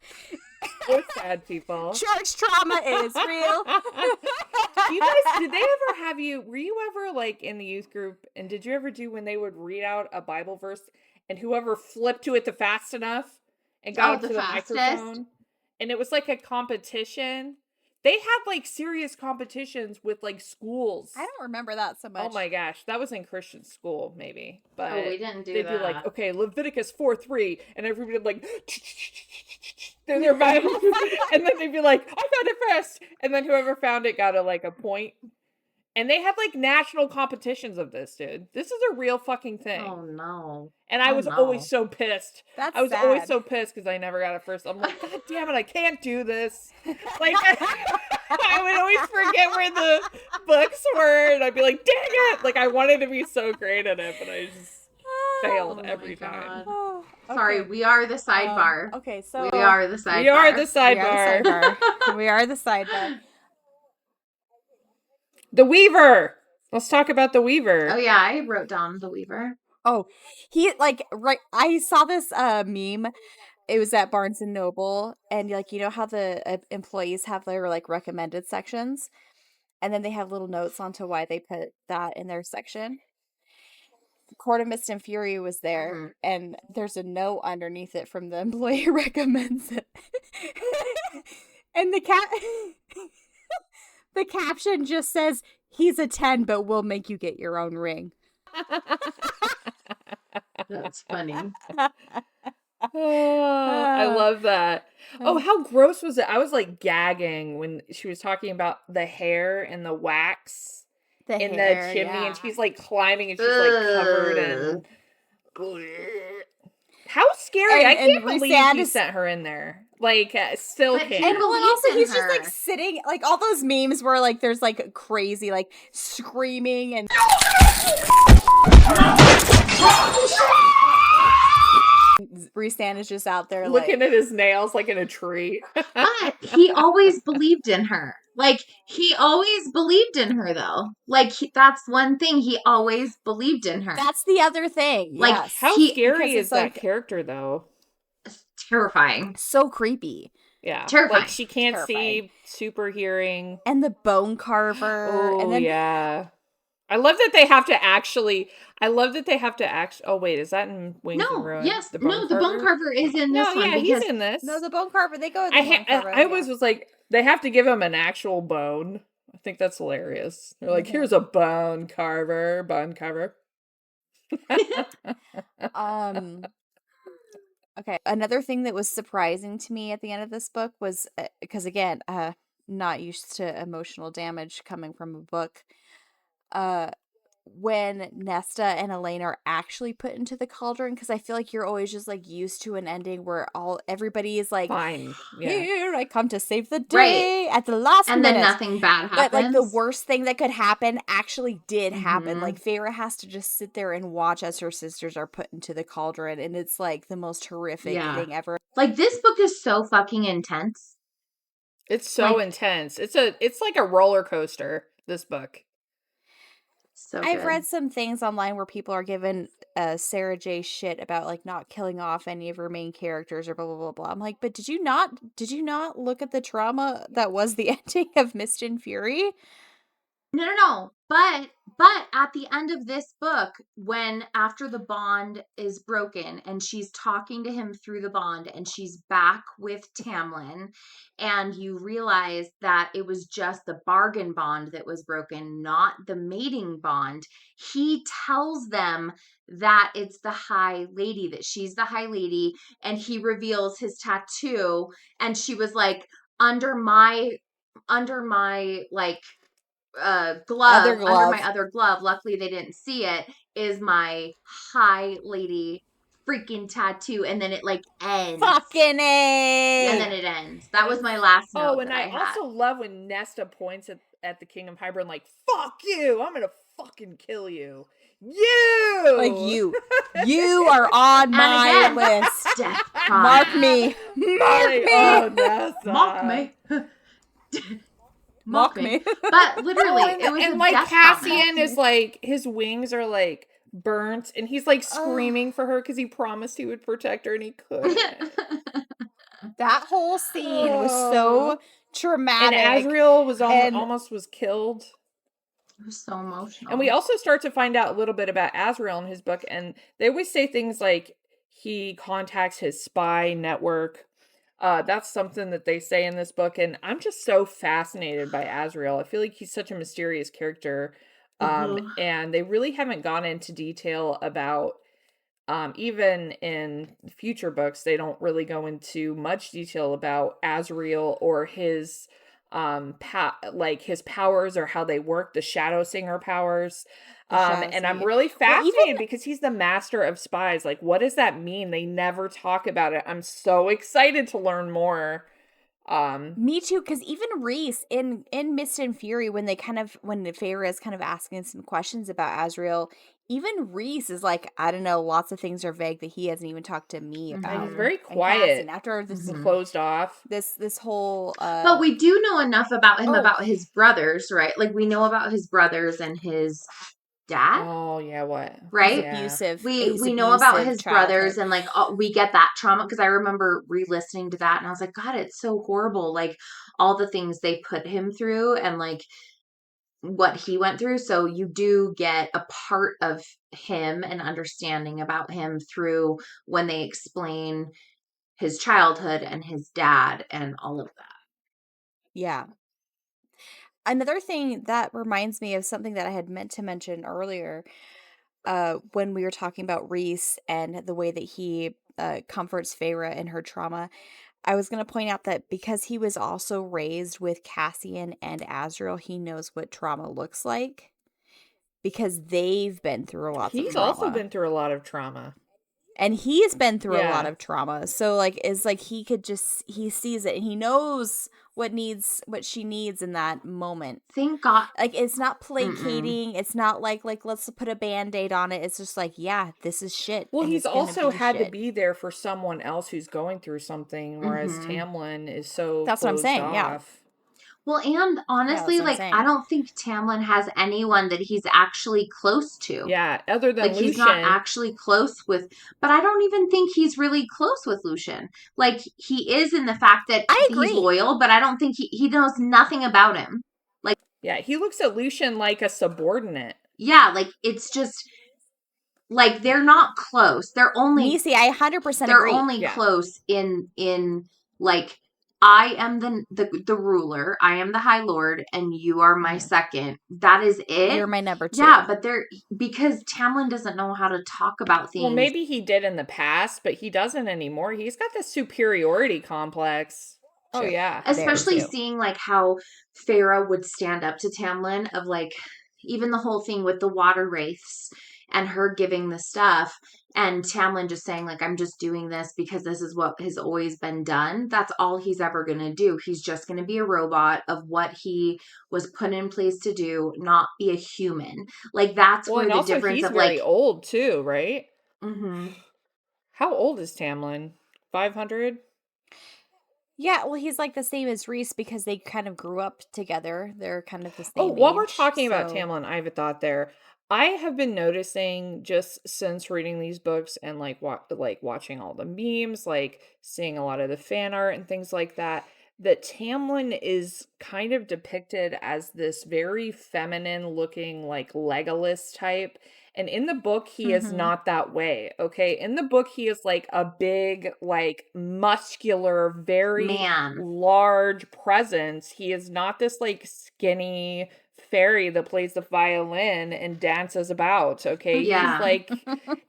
We're sad people. Church trauma is real. You guys, did they ever have you, were you ever like in the youth group, and did you ever do when they would read out a Bible verse and whoever flipped to it the fast enough and got up to the microphone, and it was like a competition? They had like serious competitions with like schools. I don't remember that so much. Oh my gosh, that was in Christian school maybe. But we didn't do they'd that. be like, okay, Leviticus 4:3, and everybody would like through their Bible, and then they'd be like, I found it first, and then whoever found it got a point. And they had like national competitions of this, dude. This is a real fucking thing. Oh no. And I was always so pissed. That's I was sad. always so pissed because I never got it first. I'm like, God damn it, I can't do this. Like, I would always forget where the books were, and I'd be like, dang it. Like, I wanted to be so great at it, but I just failed every time. Oh, okay. Sorry, we are the sidebar. Okay, so we are the sidebar. We are the sidebar. We are the sidebar. The Weaver. Let's talk about the Weaver. Oh yeah, I wrote down the Weaver. Oh, I saw this meme. It was at Barnes and Noble, and like, you know how the employees have their like recommended sections, and then they have little notes onto why they put that in their section. Court of Mist and Fury was there, and there's a note underneath it from the employee who recommends it. And the caption just says, "He's a 10, but we'll make you get your own ring." That's funny. I love that. Oh, how gross was it? I was like gagging when she was talking about the hair and the wax in the chimney, and she's like climbing and she's like covered in. How scary! I can't believe he sent her in there. Like, still can't. And also, he's just like sitting, like all those memes where like there's like crazy, like screaming and. Rhysand is just out there looking at his nails like in a tree. But he always believed in her. Like, he always believed in her, though. Like, that's one thing. He always believed in her. That's the other thing. Like, yes. how scary is that character, though? Terrifying. So creepy. Yeah. Terrifying. Like, she can't see, super hearing. And the bone carver. Oh, and then, yeah. I love that they have to actually. Oh wait, is that in Wings and Ruin? Yes, the bone carver is in this one. Yeah, he's in this. No, the bone carver. They go. With the bone carver, I always was like, they have to give him an actual bone. I think that's hilarious. They're like, here's a bone carver. Okay. Another thing that was surprising to me at the end of this book was because again, not used to emotional damage coming from a book. When Nesta and Elaine are actually put into the cauldron, because I feel like you're always just like used to an ending where everybody is like, fine, here I come to save the day at the last minute, and then nothing bad happens. But like the worst thing that could happen actually did happen. Like Feyre has to just sit there and watch as her sisters are put into the cauldron, and it's like the most horrific thing ever. Like, this book is so fucking intense. It's so intense. It's like a roller coaster. This book. So I've read some things online where people are giving Sarah J shit about like not killing off any of her main characters or blah blah blah blah. I'm like, but did you not look at the trauma that was the ending of Mist and Fury? No. But at the end of this book, when after the bond is broken and she's talking to him through the bond and she's back with Tamlin, and you realize that it was just the bargain bond that was broken, not the mating bond, he tells them that it's the High Lady, that she's the High Lady, and he reveals his tattoo, and she was like, under my like glove, under my other glove, luckily they didn't see it, is my High Lady freaking tattoo, and then it like ends. Fucking A! And then it ends. That was my last note. Oh, and I also love when Nesta points at the King of Hybern like, fuck you, I'm gonna fucking kill you. You! Like you are on my list. Mark me. Oh, Nesta. Mock me. But literally, it was and like Cassian is like, his wings are like burnt, and he's like screaming for her because he promised he would protect her, and he couldn't. That whole scene was so traumatic. And Asriel was almost was killed. It was so emotional. And we also start to find out a little bit about Asriel in his book, and they always say things like he contacts his spy network. That's something that they say in this book, and I'm just so fascinated by Asriel. I feel like he's such a mysterious character, and they really haven't gone into detail about, even in future books, they don't really go into much detail about Asriel or his his powers or how they work, the Shadow Singer powers. And I'm really fascinated because he's the master of spies. Like, what does that mean? They never talk about it. I'm so excited to learn more. Me too, because even Rhys in Mist and Fury, when Feyre is kind of asking some questions about Asriel, even Rhys is like, I don't know, lots of things are vague that he hasn't even talked to me about. He's very quiet. And after this closed off. This whole but we do know enough about him, about his brothers, right? Like, we know about his brothers and his dad. Oh yeah, what? Right? Abusive. We know about his brothers, and like we get that trauma, because I remember re-listening to that and I was like, God, it's so horrible. Like, all the things they put him through, and like what he went through. So you do get a part of him and understanding about him through when they explain his childhood and his dad and all of that. Yeah. Another thing that reminds me of something that I had meant to mention earlier, when we were talking about Rhys and the way that he comforts Feyre in her trauma, I was going to point out that because he was also raised with Cassian and Azriel, he knows what trauma looks like because they've been through lots of He's trauma. also been through a lot of trauma. And he's been through a Yeah. lot of trauma. So like it's like he sees it and he knows what she needs in that moment. Thank God. Like it's not placating. It's not like let's put a band-aid on it. It's just like, yeah, this is shit. Well, and he's it's gonna also be had to shit. be there for someone else who's going through something, whereas Tamlin is so That's what I'm closed saying, off. yeah. Well, and honestly, that's what I'm like, saying. I don't think Tamlin has anyone that he's actually close to. Yeah, other than like, Lucien. he's not actually close with, but I don't even think he's really close with Lucien. Like, he is in the fact that he's loyal, but I don't think he knows nothing about him. Like, yeah, he looks at Lucien like a subordinate. Yeah, like, it's just, like, they're not close. They're only... Nisi, I 100% They're agree. only close in, like... I am the ruler. I am the High Lord, and you are my second. That is it. You're my number 2. Yeah, but because Tamlin doesn't know how to talk about things. Well, maybe he did in the past, but he doesn't anymore. He's got this superiority complex. Oh, yeah. Especially seeing, like, how Feyre would stand up to Tamlin of, like, even the whole thing with the water wraiths and her giving the stuff and Tamlin just saying, like, I'm just doing this because this is what has always been done. That's all he's ever going to do. He's just going to be a robot of what he was put in place to do, not be a human. Like, that's where the difference he's of, very like... old, too, right? Mm-hmm. How old is Tamlin? 500? Yeah, well, he's like the same as Rhys because they kind of grew up together. They're kind of the same while we're age, talking about so- Tamlin, I have a thought there. I have been noticing just since reading these books and like watching all the memes, like seeing a lot of the fan art and things like that, that Tamlin is kind of depicted as this very feminine looking like Legolas type. And in the book, he is not that way. Okay. In the book, he is like a big, like muscular, very large presence. He is not this like skinny fairy that plays the violin and dances about. Okay. Yeah. He's like,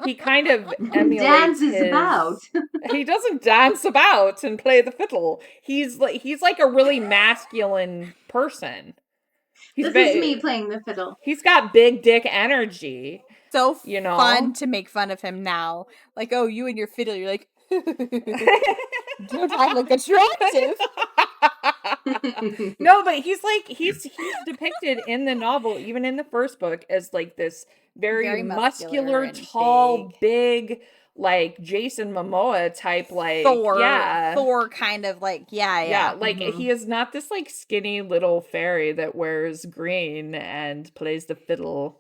he kind of emulates about. He doesn't dance about and play the fiddle. He's like a really masculine person. This is me playing the fiddle. He's got big dick energy. So you know, fun to make fun of him now. Like, oh, you and your fiddle. You're like, don't I look attractive? No, but he's depicted in the novel, even in the first book, as like this very muscular, tall, big, like Jason Momoa type, like Thor kind of like, yeah. Like he is not this like skinny little fairy that wears green and plays the fiddle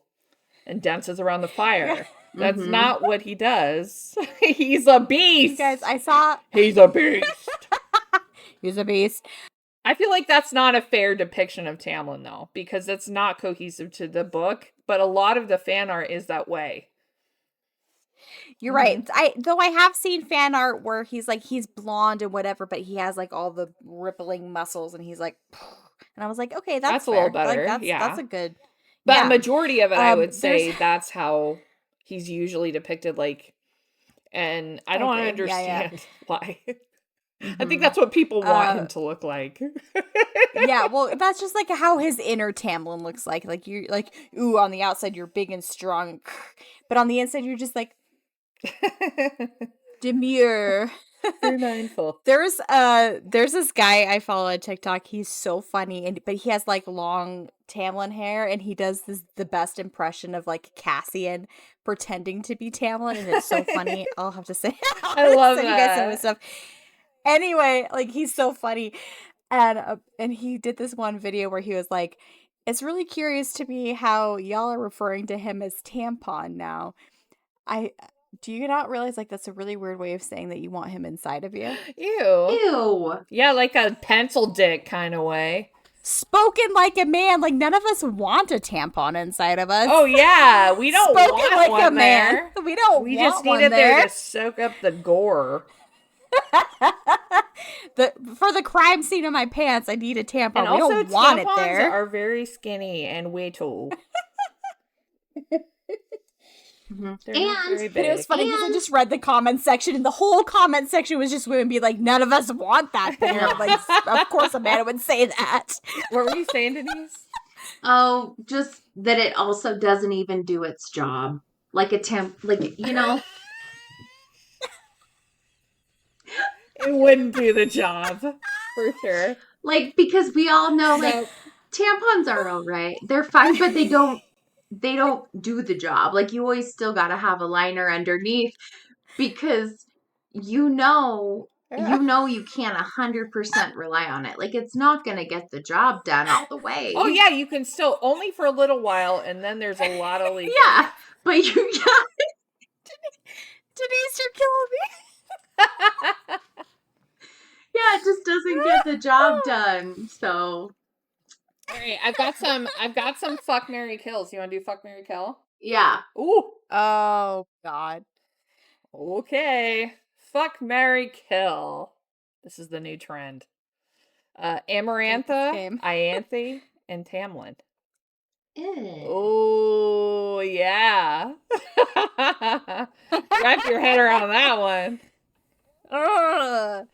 and dances around the fire. That's not what he does. He's a beast. You guys, He's a beast. He's a beast. I feel like that's not a fair depiction of Tamlin, though, because it's not cohesive to the book, but a lot of the fan art is that way. You're right. I have seen fan art where he's blonde and whatever, but he has like all the rippling muscles and he's like, and I was like, okay, that's a little better. Like, that's a good. But a majority of it, I would say that's how he's usually depicted. Like, and I don't understand why. I think that's what people want him to look like. Yeah, well, that's just like how his inner Tamlin looks like. Like you're like, ooh, on the outside you're big and strong, but on the inside you're just like demure. Very mindful. There's this guy I follow on TikTok. He's so funny, but he has like long Tamlin hair, and he does the best impression of like Cassian pretending to be Tamlin, and it's so funny. I'll have to say, I love that. You guys some of his stuff. Anyway, like he's so funny, and he did this one video where he was like, "It's really curious to me how y'all are referring to him as tampon now. Do you not realize like that's a really weird way of saying that you want him inside of you? Ew. Yeah, like a pencil dick kind of way. Spoken like a man. Like, none of us want a tampon inside of us. Oh yeah, we don't Spoken want like one a man. there. We don't We want just need one it there there. to soak up the gore. For the crime scene of my pants, I need a tampon. And we also, don't want it tampons there. are very skinny and way tall. They're not very But it was big. funny because I just read the comment section, and the whole comment section was just women being like, "None of us want that thing." Like, of course, Amanda would say that. What were you saying, Denise? Oh, just that it also doesn't even do its job. Like a temp, like, you know. It wouldn't do the job, for sure. Like, because we all know, like, tampons are all right. They're fine, but they don't do the job. Like, you always still got to have a liner underneath because you know you can't 100% rely on it. Like, it's not going to get the job done all the way. Oh yeah, you can still only for a little while, and then there's a lot of leakage. Yeah, but you Denise, you're killing me. yeah, it just doesn't get the job done. So, all right, I've got some fuck, marry, kills. You want to do fuck, marry, kill? yeah. Ooh. Oh God. Okay. Fuck, marry, kill. This is the new trend. Amarantha, Ianthe, and Tamlin. Oh yeah. Wrap your head around that one. Ugh.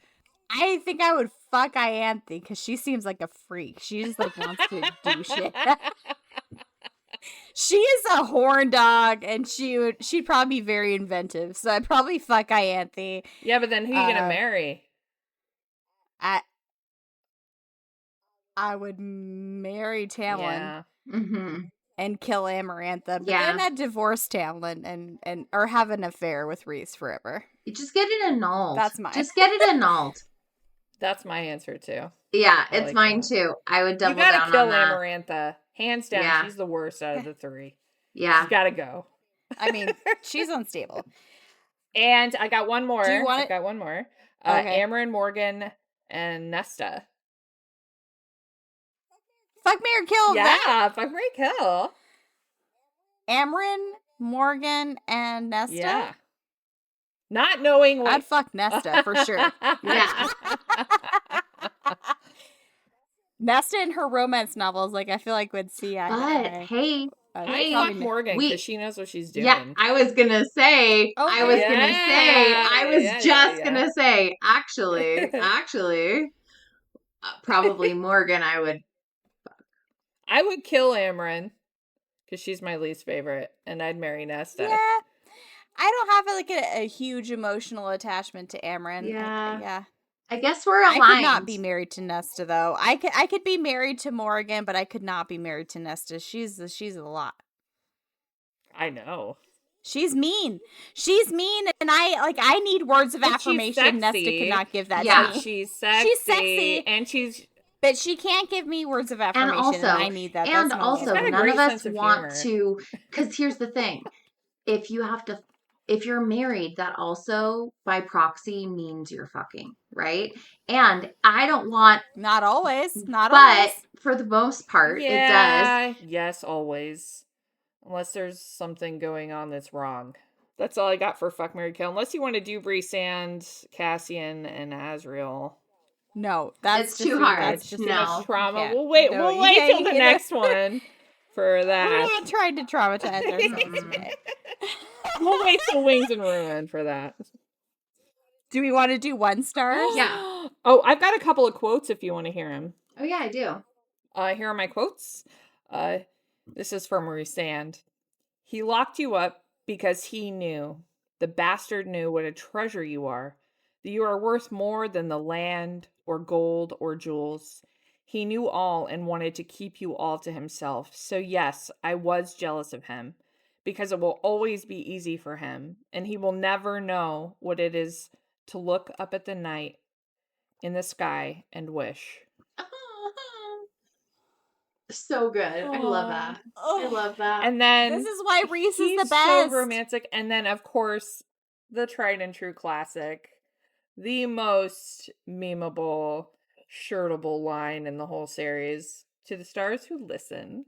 I think I would fuck Ianthe because she seems like a freak. She just like wants to do shit. She is a horn dog, and she'd probably be very inventive. So I'd probably fuck Ianthe. Yeah, but then who are you gonna marry? I would marry Tamlin. Yeah. Mm-hmm. And kill Amarantha. But Yeah. then I'd divorce Tamlin and or have an affair with Rhys forever. You just get it annulled. That's mine. Just get it annulled. That's my answer too. Yeah, I it's like mine that. too. I would double you gotta down kill on that. Amarantha. Hands down, Yeah. she's the worst out of the three. Yeah. She's gotta go. I mean, she's unstable. And I got one more. Do you want I it? got one more. Okay. Amren, Morgan, and Nesta. Fuck, marry, kill. Yeah, fuck, marry, kill. Amren, Morgan, and Nesta? Yeah. Not knowing what... I'd fuck Nesta for sure. Yeah. Nesta in her romance novels, like, I feel like would see eye to But eye. hey, I fuck Morgan because she knows what she's doing. Yeah, I was gonna say. Oh, I was yeah. gonna say. I was Yeah, just yeah. gonna say. Actually, probably Morgan. I would kill Amren because she's my least favorite, and I'd marry Nesta. Yeah. I don't have like a huge emotional attachment to Amren. Yeah. I guess we're aligned. I could not be married to Nesta though. I could be married to Morgan, but I could not be married to Nesta. She's a lot. I know. She's mean. She's mean, and I need words of affirmation. Nesta cannot give that to me. She's sexy. She's sexy. And she's... But she can't give me words of affirmation, and I need that. And That's also, got a none great of us sense of want humor. to, because here's the thing. If you're married, that also, by proxy, means you're fucking, right? And I don't want... Not always. Not but always. for the most part, it does. Yes, always. Unless there's something going on that's wrong. That's all I got for fuck, marry, kill. Unless you want to do Rhysand, Cassian, and Azriel. No, that's It's just too hard. That's just No. too Much trauma. Yeah. We'll wait. No, we'll you wait can't till the get it. next one for that. We're not trying to traumatize ourselves today. We'll wait till Wings and Ruin for that. Do we want to do 1 stars? Yeah. Oh, I've got a couple of quotes if you want to hear them. Oh, yeah, I do. Here are my quotes. This is from Rhysand. He locked you up because he knew, the bastard knew what a treasure you are, that you are worth more than the land or gold or jewels. He knew all and wanted to keep you all to himself. So yes, I was jealous of him, because it will always be easy for him, and he will never know what it is to look up at the night in the sky and wish. So good. I love that. I love that. And then This is why Rhys is he's the best. so romantic. And then, of course, the tried and true classic, the most memeable shirtable line in the whole series. To the stars who listen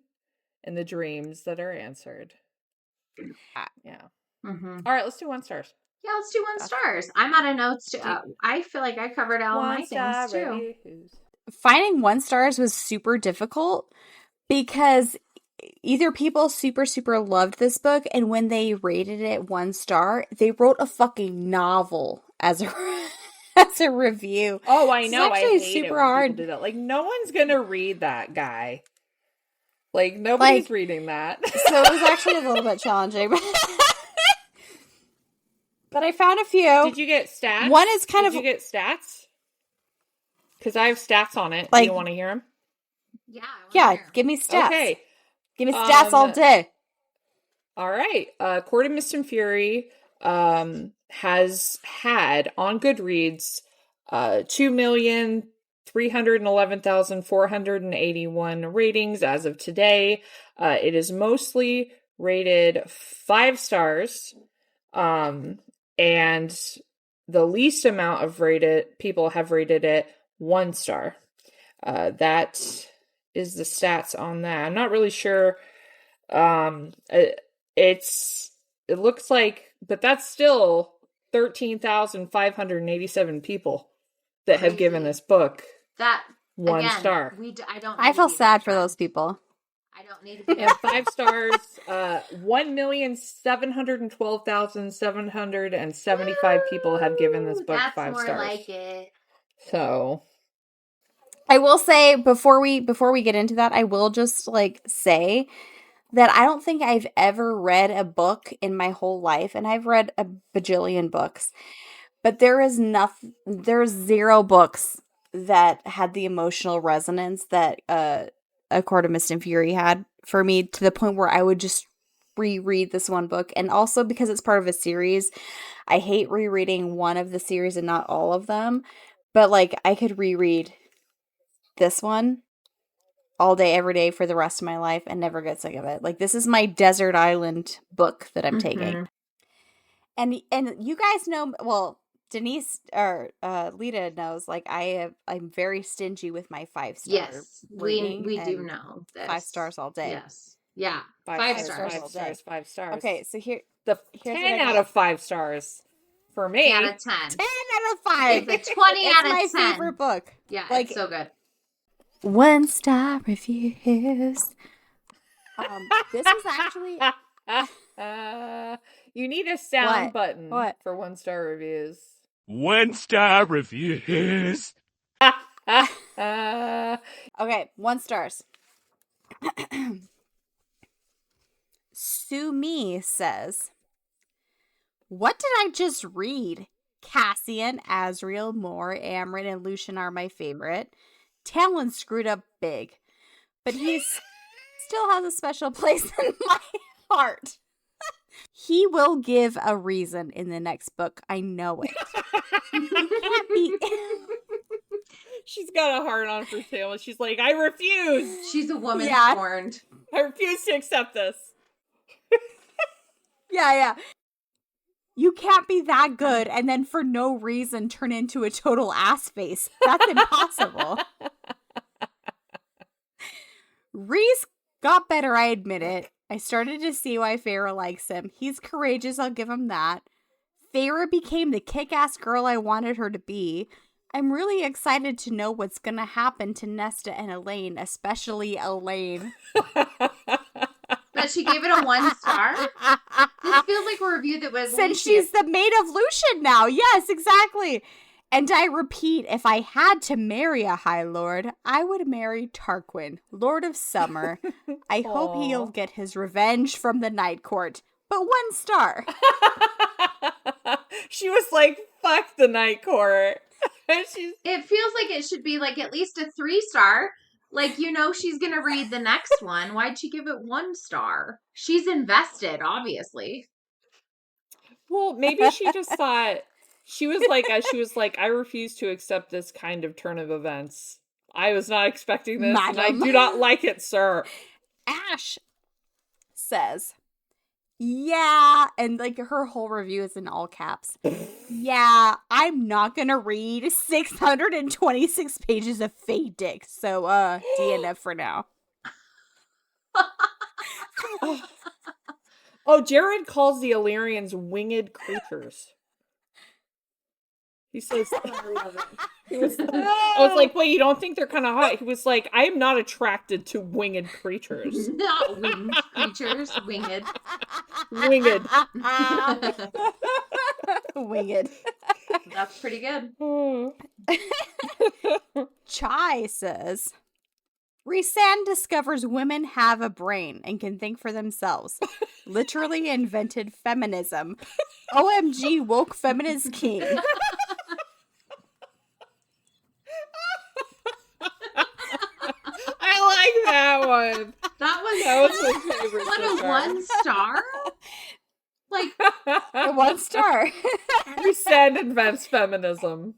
and the dreams that are answered. Yeah. Mm-hmm. All right, let's do 1 stars. Yeah, let's do 1 stars. I'm out of notes too. I feel like I covered all my things too. Reviews. Finding 1 stars was super difficult because either people super loved this book, and when they rated it 1 star, they wrote a fucking novel as a as a review. Oh, I know. It's I actually hate super it when hard. people do that. Like, no one's gonna read that guy. Like, nobody's reading that. So it was actually a little bit challenging. But I found a few. Did you get stats? One is kind of... Did you get stats? Because I have stats on it. Like, do you want to hear them? Yeah, give me stats. Okay. Give me stats all day. All right. Court of Mist and Fury has had, on Goodreads, 2,311,481 ratings as of today. It is mostly rated 5 stars. And the least amount of people have rated it 1 star. That is the stats on that. I'm not really sure. It looks like, but that's still 13,587 people that have given this book that 1 star. I feel sad for those people. I don't need to be and 5 stars. 1,712,775 people have given this book 5 stars. That's more like it. So, I will say before we get into that, I will just say that I don't think I've ever read a book in my whole life, and I've read a bajillion books, but there's 0 books that had the emotional resonance that A Court of Mist and Fury had for me, to the point where I would just reread this one book. And also because it's part of a series, I hate rereading one of the series and not all of them. But I could reread this one all day, every day for the rest of my life and never get sick of it. This is my desert island book that I'm taking. And you guys know, well, Deynece or Lita knows, I'm very stingy with my 5-star. Yes, we do know this. 5 stars all day. Yes, yeah, 5 stars. 5 stars. 5 stars. Okay, so here's 10 out of 5 stars for me. 10 out of 10. 10 out of 5. It's a 20 out of 10. It's my favorite book. Yeah, it's so good. 1 star reviews. This is actually. You need a sound button for 1 star reviews. 1 star reviews. Okay, 1 stars. Sumi says, "What did I just read? Cassian, Azriel, Moore, Amryn, and Lucian are my favorite. Tamlin screwed up big, but he still has a special place in my heart. He will give a reason in the next book. I know it. Can't be." She's got a heart on for Tamlin. She's like, I refuse. She's a woman scorned. I refuse to accept this. Yeah. You can't be that good and then for no reason turn into a total ass face. That's impossible. Rhys got better, I admit it. I started to see why Feyre likes him. He's courageous, I'll give him that. Feyre became the kick-ass girl I wanted her to be. I'm really excited to know what's gonna happen to Nesta and Elaine, especially Elaine. But she gave it a 1 star? This feels like a review that was... Since she's the maid of Lucian now. Yes, exactly. And I repeat, if I had to marry a High Lord, I would marry Tarquin, Lord of Summer. I hope he'll get his revenge from the Night Court. But 1 star. She was like, fuck the Night Court. It feels like it should be at least a 3 star. She's going to read the next one. Why'd she give it 1 star? She's invested, obviously. Well, maybe she just thought... She was like, I refuse to accept this kind of turn of events. I was not expecting this, and I do not like it, sir. Ash says, Yeah, and like her whole review is in all caps. Yeah, I'm not gonna read 626 pages of Fae dick, so DNF for now. Oh, Jared calls the Illyrians winged creatures. He says, I was like, wait, you don't think they're kind of hot? He was like, I am not attracted to winged creatures. Not winged creatures, winged. Winged. Winged. That's pretty good. Chai says, Rhysand discovers women have a brain and can think for themselves. Literally invented feminism. OMG, woke feminist king. I like that one. That was my favorite. What, so a far. 1 star? Like a 1 star. Rhysand invents feminism.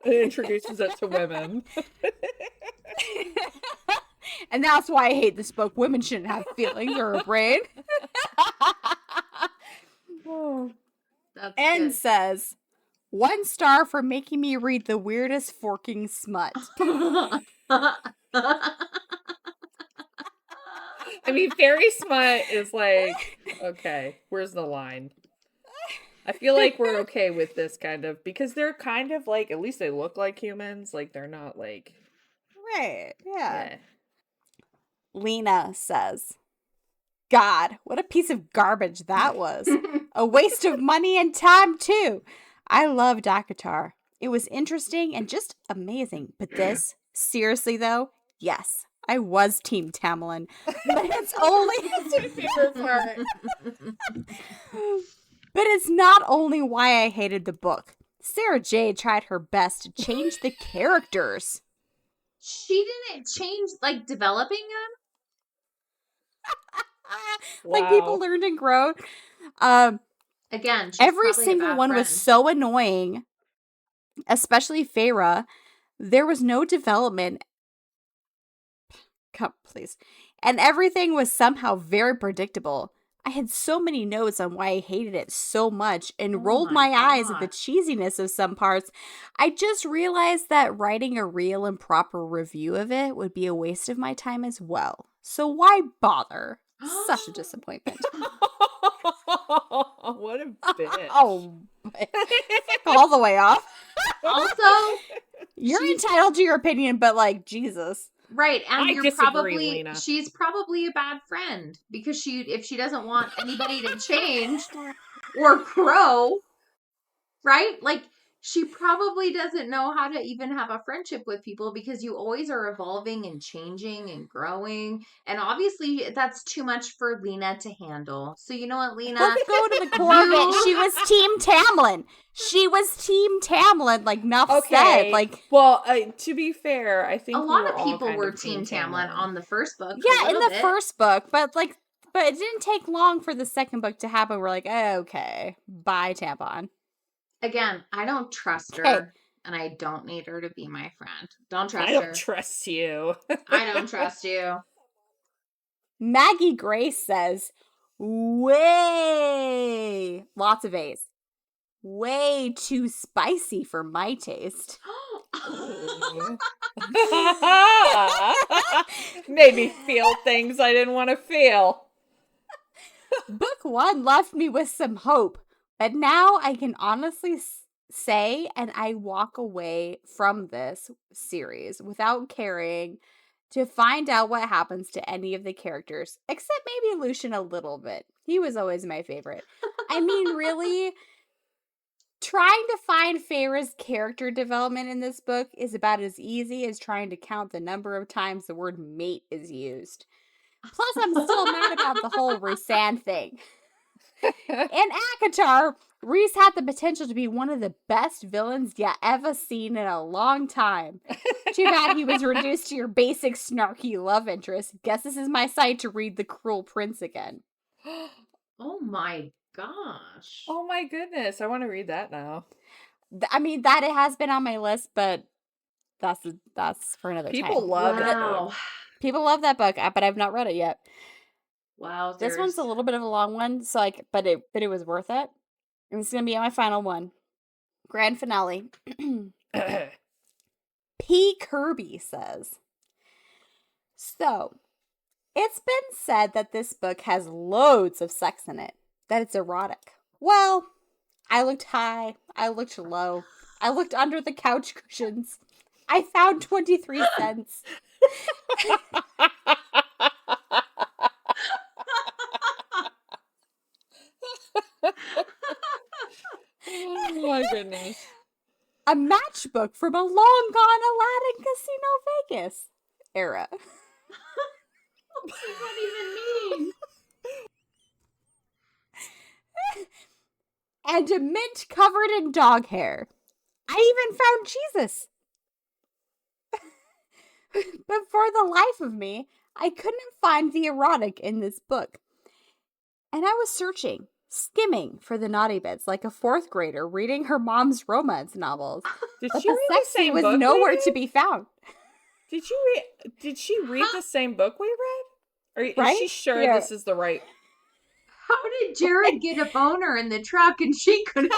It introduces it to women. And that's why I hate this book. Women shouldn't have feelings or a brain. That's and good. says, 1 star for making me read the weirdest forking smut. I mean, fairy smut is like, okay, where's the line? I feel like we're okay with this kind of, because they're kind of like, at least they look like humans. Like, they're not like... Right, yeah. Lena says, God, what a piece of garbage that was. A waste of money and time, too. I love Dakatar. It was interesting and just amazing. But this, seriously though, yes, I was Team Tamlin. But it's only... That's my favorite part. But it's not only why I hated the book. Sarah J. tried her best to change the characters. She didn't change, like, developing them? Like, people learned and grow. Again, she's every probably a single bad one friend. was so annoying, especially Feyre. There was no development. Come, please. And everything was somehow very predictable. I had so many notes on why I hated it so much and rolled my eyes at the cheesiness of some parts. I just realized that writing a real and proper review of it would be a waste of my time as well. So why bother? Such a disappointment. What a bitch. Oh, all the way off. Also, you're entitled to your opinion, but like, Jesus. Right, and I you're disagree, probably Lena. she's probably a bad friend because if she doesn't want anybody to change or grow, right? Like she probably doesn't know how to even have a friendship with people because you always are evolving and changing and growing. And obviously that's too much for Lena to handle. So you know what, Lena? Let's go to the core of it. She was Team Tamlin. She was Team Tamlin, like Nuff said. Like, well, to be fair, I think a lot of people were Team Tamlin on the first book. Yeah, in the first book, but it didn't take long for the second book to happen. We're like, okay, bye, Tampon. Again, I don't trust her, and I don't need her to be my friend. Don't trust her. I don't trust you. I don't trust you. Maggie Grace says, way, lots of A's, way too spicy for my taste. Made me feel things I didn't want to feel. Book 1 left me with some hope. But now I can honestly say, and I walk away from this series without caring to find out what happens to any of the characters, except maybe Lucian a little bit. He was always my favorite. I mean, really, trying to find Feyre's character development in this book is about as easy as trying to count the number of times the word mate is used. Plus, I'm still mad about the whole Rhysand thing. In ACOTAR, Rhys had the potential to be one of the best villains you ever seen in a long time. Too bad he was reduced to your basic snarky love interest. Guess this is my site to read The Cruel Prince again. Oh my gosh. Oh my goodness, I want to read that now. I mean, that it has been on my list, but that's for another time. People love that book. People love that book, but I've not read it yet. Wow. This one's a little bit of a long one, so but it was worth it. And this is gonna be my final one. Grand finale. P. Kirby says, so, it's been said that this book has loads of sex in it, that it's erotic. Well, I looked high, I looked low, I looked under the couch cushions. I found 23 cents. Oh my goodness. A matchbook from a long gone Aladdin Casino Vegas era. What does that even mean? And a mint covered in dog hair. I even found Jesus. But for the life of me, I couldn't find the erotic in this book. And I was searching, skimming for the naughty bits like a 4th grader reading her mom's romance novels. Did but she the read the sexy same was book nowhere we to read? be found. Did she read the same book we read? Or is Right? she sure Yeah. this is the right? How did Jared get a boner in the truck and she couldn't?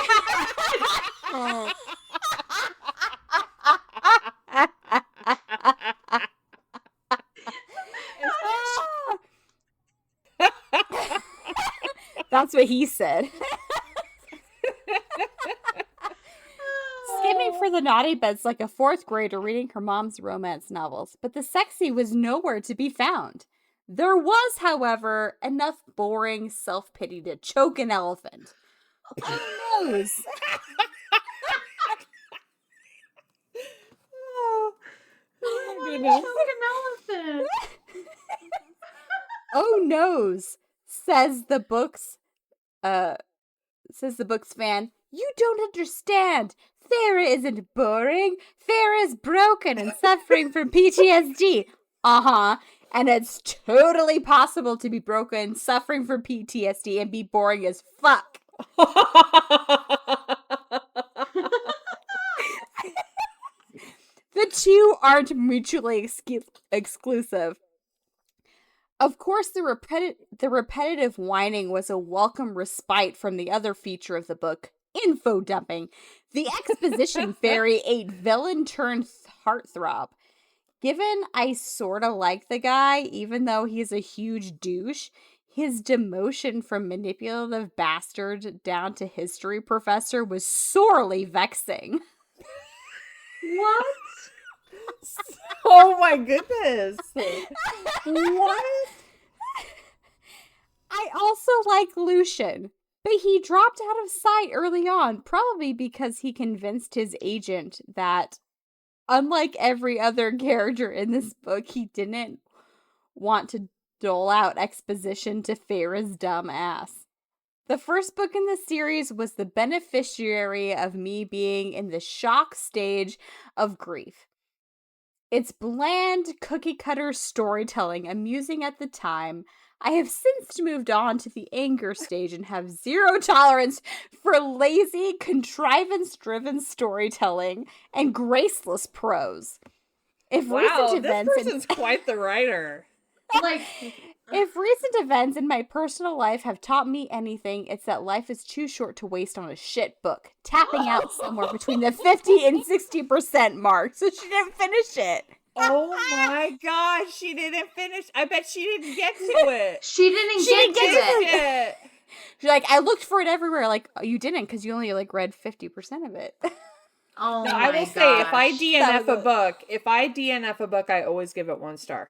That's what he said. Skimming for the naughty bits like a 4th grader reading her mom's romance novels, but the sexy was nowhere to be found. There was, however, enough boring self-pity to choke an elephant. Oh, nose! Oh my goodness. Choke an elephant. Oh, nose! Says the book's fan. You don't understand. Feyre isn't boring. Feyre is broken and suffering from PTSD. Uh-huh. And it's totally possible to be broken, suffering from PTSD, and be boring as fuck. The two aren't mutually exclusive. Of course, the repetitive whining was a welcome respite from the other feature of the book, info dumping. The exposition fairy ate villain turned heartthrob. Given I sorta like the guy, even though he's a huge douche, his demotion from manipulative bastard down to history professor was sorely vexing. What? Oh my goodness. What? I also like Lucian, but he dropped out of sight early on, probably because he convinced his agent that, unlike every other character in this book, he didn't want to dole out exposition to Feyre's dumb ass. The first book in the series was the beneficiary of me being in the shock stage of grief. It's bland, cookie-cutter storytelling, amusing at the time. I have since moved on to the anger stage and have zero tolerance for lazy, contrivance-driven storytelling and graceless prose. If recent events this person's quite the writer. If recent events in my personal life have taught me anything, it's that life is too short to waste on a shit book, tapping out somewhere between the 50 and 60% mark, so she didn't finish it. Oh my gosh, she didn't finish. I bet she didn't get to it. She didn't get to it. She's like, I looked for it everywhere. Like, oh, you didn't, because you only read 50% of it. Oh no, my I will gosh. say, if I DNF a book, I always give it 1 star.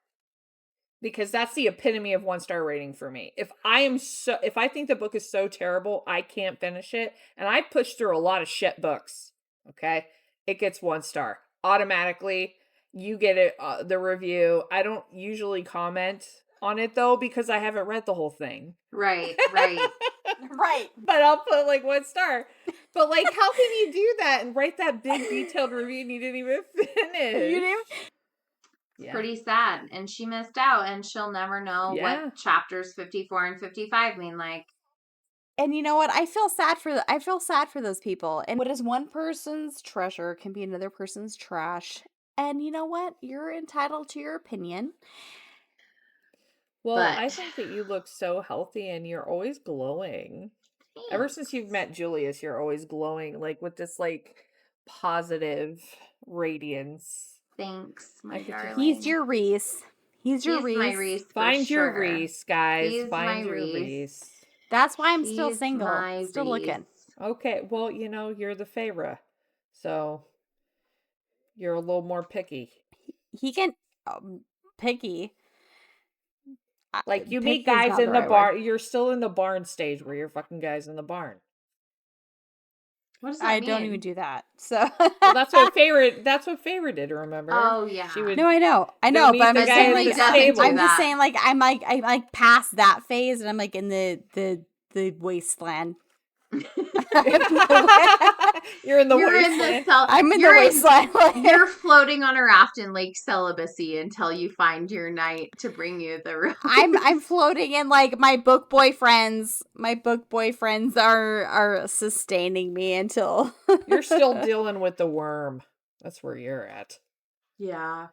Because that's the epitome of 1-star rating for me. If I think the book is so terrible, I can't finish it. And I push through a lot of shit books. Okay. It gets 1 star automatically. You get it, the review. I don't usually comment on it though, because I haven't read the whole thing. Right. Right. But I'll put 1 star. But how can you do that and write that big detailed review and you didn't even finish? You didn't? Yeah. Pretty sad. And she missed out, and she'll never know what chapters 54 and 55 mean. And you know what? I feel sad for those people. And what is one person's treasure can be another person's trash. And you know what? You're entitled to your opinion. Well, But I think that you look so healthy and you're always glowing. Ever since you've met Julius, you're always glowing, like with this like positive radiance. thanks, my I could just darling. He's your Rhys. He's your He's my Rhys. Rhys for find your sure. Rhys, guys. He's Find my your Rhys. Rhys. That's why I'm still He's single. my Still Rhys. looking. Okay, well, you know, you're the Feyre, so you're a little more picky. He can picky. Like you Picky meet is guys not in the the right bar. word. You're still in the barn stage where you're fucking guys in the barn. What does that I mean? don't even do that. So Well, that's what Feyre did. Remember? Oh yeah. She would. no, I know, Go but I'm meet the just guy saying, at like, the doesn't stable. do I'm just that. saying, like, I'm like past that phase, and I'm like in the wasteland. You're in the You're in wasteland. the I'm in the you're wasteland. You're floating on a raft in Lake Celibacy until you find your knight to bring you the rose. I'm floating in, like, my book boyfriends. My book boyfriends are sustaining me until You're still dealing with the worm. That's where you're at. Yeah.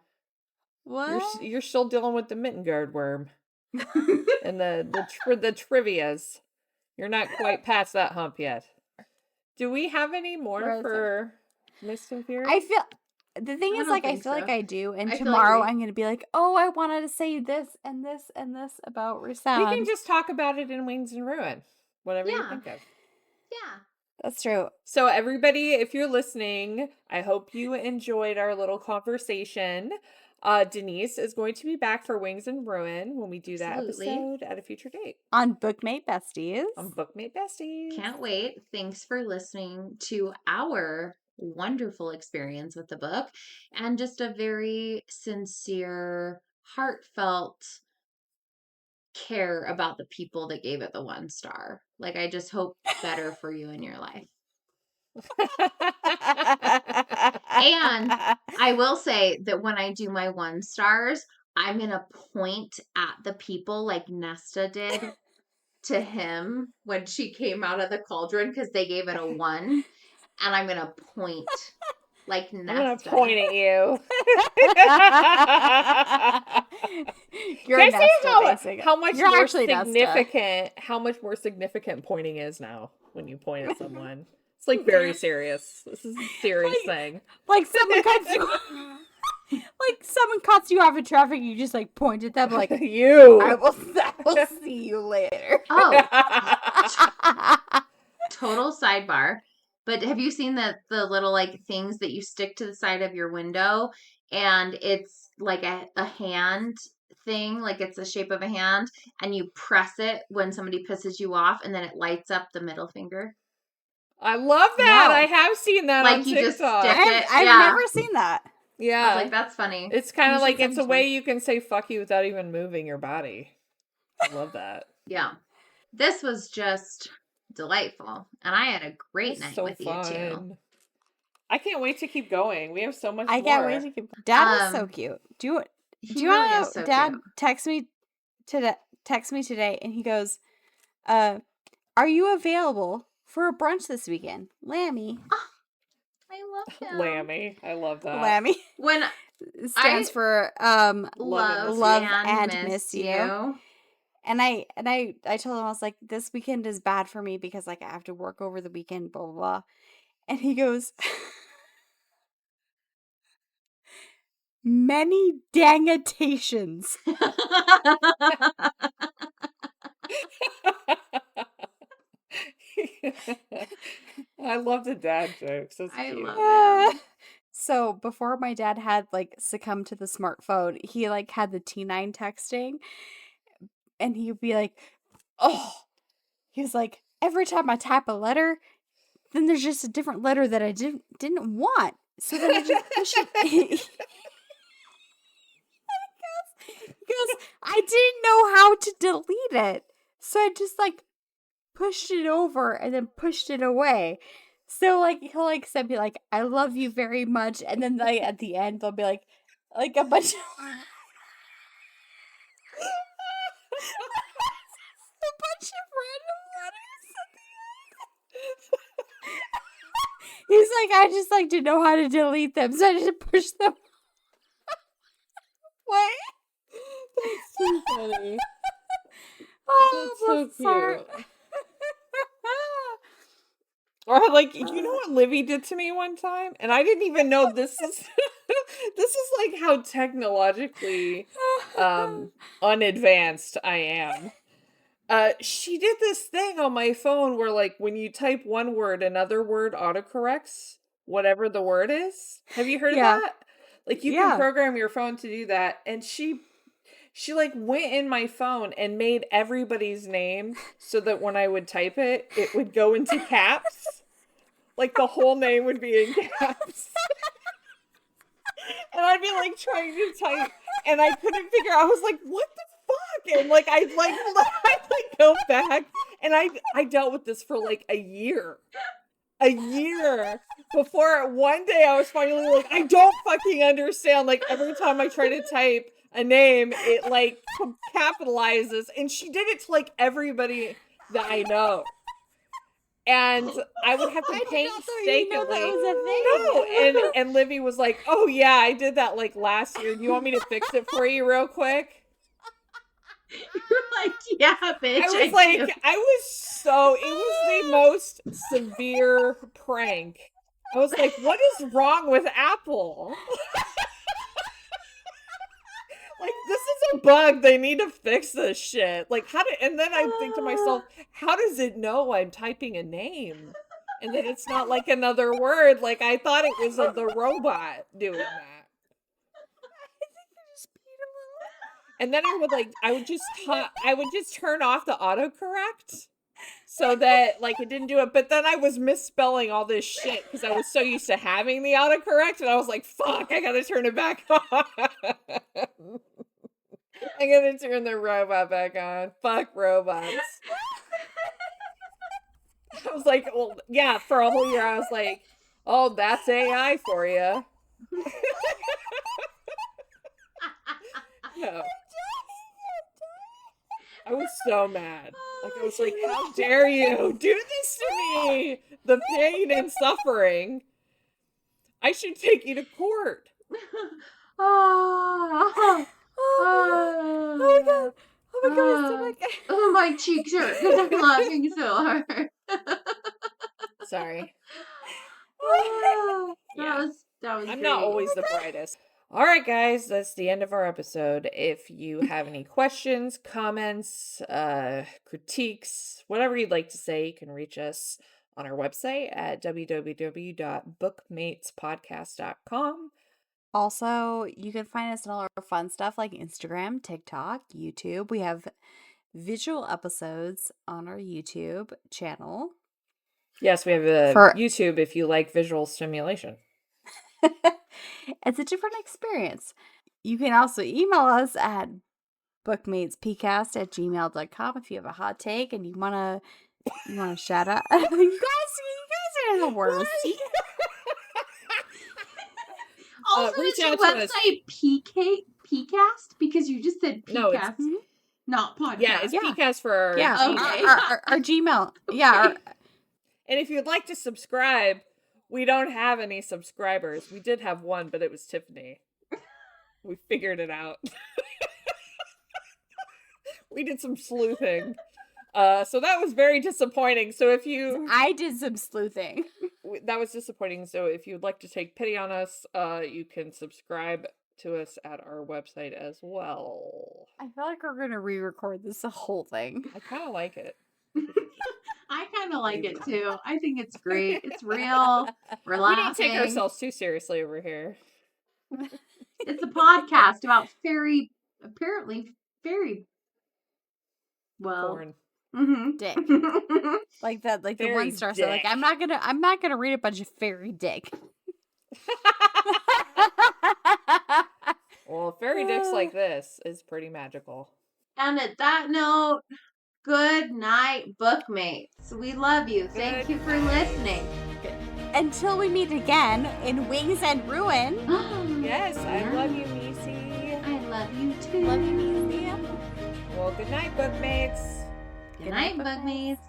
what? You're still dealing with the Mittengard worm and the trivias. You're not quite past that hump yet. Do we have any more for Mist and Fury? I feel the thing I is, don't like, I think feel like so. I do, and I feel tomorrow like I'm gonna be like, oh, I wanted to say this and this and this about Rhysand. We can just talk about it in Wings and Ruin. Whatever you Yeah. think of. Yeah. That's true. So everybody, if you're listening, I hope you enjoyed our little conversation. Deynece is going to be back for Wings and Ruin when we do that Absolutely. episode at a future date. On Bookmate Besties. On Bookmate Besties. Can't wait. Thanks for listening to our wonderful experience with the book and just a very sincere, heartfelt care about the people that gave it the 1 star. Like, I just hope better for you in your life. And I will say that when I do my 1 stars, I'm going to point at the people like Nesta did to him when she came out of the cauldron because they gave it a 1. And I'm going to point like Nesta. I'm going to point at you. You're Can I Nesta, say how much You're more actually significant, how much more significant pointing is now when you point at someone? It's like very serious. This is a serious thing. Like someone cuts you like someone cuts you off in traffic, you just like point at them like you. I will see you later. Oh. Total sidebar. But have you seen the little like things that you stick to the side of your window and it's like a hand thing, like it's the shape of a hand, and you press it when somebody pisses you off and then it lights up the middle finger? I love that. No. I have seen that Like on you TikTok. just stick it. I've yeah. never seen that. Yeah. I was like, that's funny. It's kind You of should like send it's a it to way me. you can say fuck you without even moving your body. I love that. Yeah. This was just delightful. And I had a great night so with you too. I can't wait to keep going. We have so much I more. can't wait to keep Dad is so cute. Do you He want really to know? is so Dad cute. text me today and he goes, are you available for a brunch this weekend? Lammy. I love him. Lammy. I love that. Lammy. When stands for love and miss you. And I told him, I was like, this weekend is bad for me because like I have to work over the weekend, blah blah blah. And he goes, many dangatations. I love the dad jokes. That's I cute. love him. So before my dad had like succumbed to the smartphone, he like had the T9 texting, and he'd be like, oh, he was like, every time I type a letter, then there's just a different letter that I didn't want. So then I just push it. He goes, I didn't know how to delete it. So I just like pushed it over and then pushed it away. So like he'll like send me like, I love you very much, and then like at the end they'll be like a bunch of a bunch of random letters at the end. He's like, I just like didn't know how to delete them, so I just pushed them. What? That's too funny. so cute. Or like, you know what Livy did to me one time? And I didn't even know this is this is like how technologically unadvanced I am. She did this thing on my phone where like when you type one word, another word autocorrects whatever the word is. Have you heard of that? Like you can program your phone to do that. And she like went in my phone and made everybody's name so that when I would type it, it would go into caps. Like the whole name would be in caps. And I'd be like trying to type and I couldn't figure out. I was like, what the fuck? And like I'd go back and I dealt with this for like a year. A year before one day I was finally like, I don't fucking understand. Like every time I try to type a name, it like capitalizes, and she did it to like everybody that I know. And I would have to painstakingly. No, and Livy was like, "Oh yeah, I did that like last year. Do you want me to fix it for you real quick?" You're like, yeah, bitch. I was it was the most severe prank. I was like, what is wrong with Apple? Like, this is a bug. They need to fix this shit. Like, and then I think to myself, how does it know I'm typing a name? And then it's not like another word. Like, I thought it was the robot doing that. And then I would just turn off the autocorrect so that like it didn't do it. But then I was misspelling all this shit because I was so used to having the autocorrect, and I was like, fuck, I gotta turn it back on. I gotta turn the robot back on. Fuck robots. I was like, well, yeah, for a whole year I was like, oh, that's AI for you. No. I was so mad. Like, I was like, how dare you do this to me? The pain and suffering. I should take you to court. Oh my god. Oh my god. Oh, my cheeks hurt because I'm laughing so hard. Sorry. That was I'm great. not always the brightest. All right, guys, that's the end of our episode. If you have any questions, comments, critiques, whatever you'd like to say, you can reach us on our website at www.bookmatespodcast.com. Also, you can find us on all our fun stuff like Instagram, TikTok, YouTube. We have visual episodes on our YouTube channel. Yes, we have a YouTube if you like visual stimulation. It's a different experience. You can also email us at bookmatespcast@gmail.com if you have a hot take and you wanna shout out. You guys are the worst. Also, is your website PCast? Because you just said PCast. No, it's not podcast. Yeah, it's PCast for our our Gmail. Okay. Yeah. And if you'd like to subscribe, we don't have any subscribers. We did have one, but it was Tiffany. We figured it out. We did some sleuthing. So that was very disappointing. So I did some sleuthing. That was disappointing. So if you'd like to take pity on us, you can subscribe to us at our website as well. I feel like we're going to re-record this whole thing. I kind of like it. I kind of like it too. I think it's great. It's real. We're laughing. We don't take ourselves too seriously over here. It's a podcast about apparently fairy. Well, porn. Dick. like that, like fairy the one star. So like, I'm not gonna read a bunch of fairy dick. Well, fairy dicks like this is pretty magical. And at that note, good night, bookmates. We love you. Thank you for listening. Until we meet again in Wings and Ruin. Yes, I love you, Niecy. I love you too. Love you, Niecy. Well, good night, bookmates. Good night, bookmates.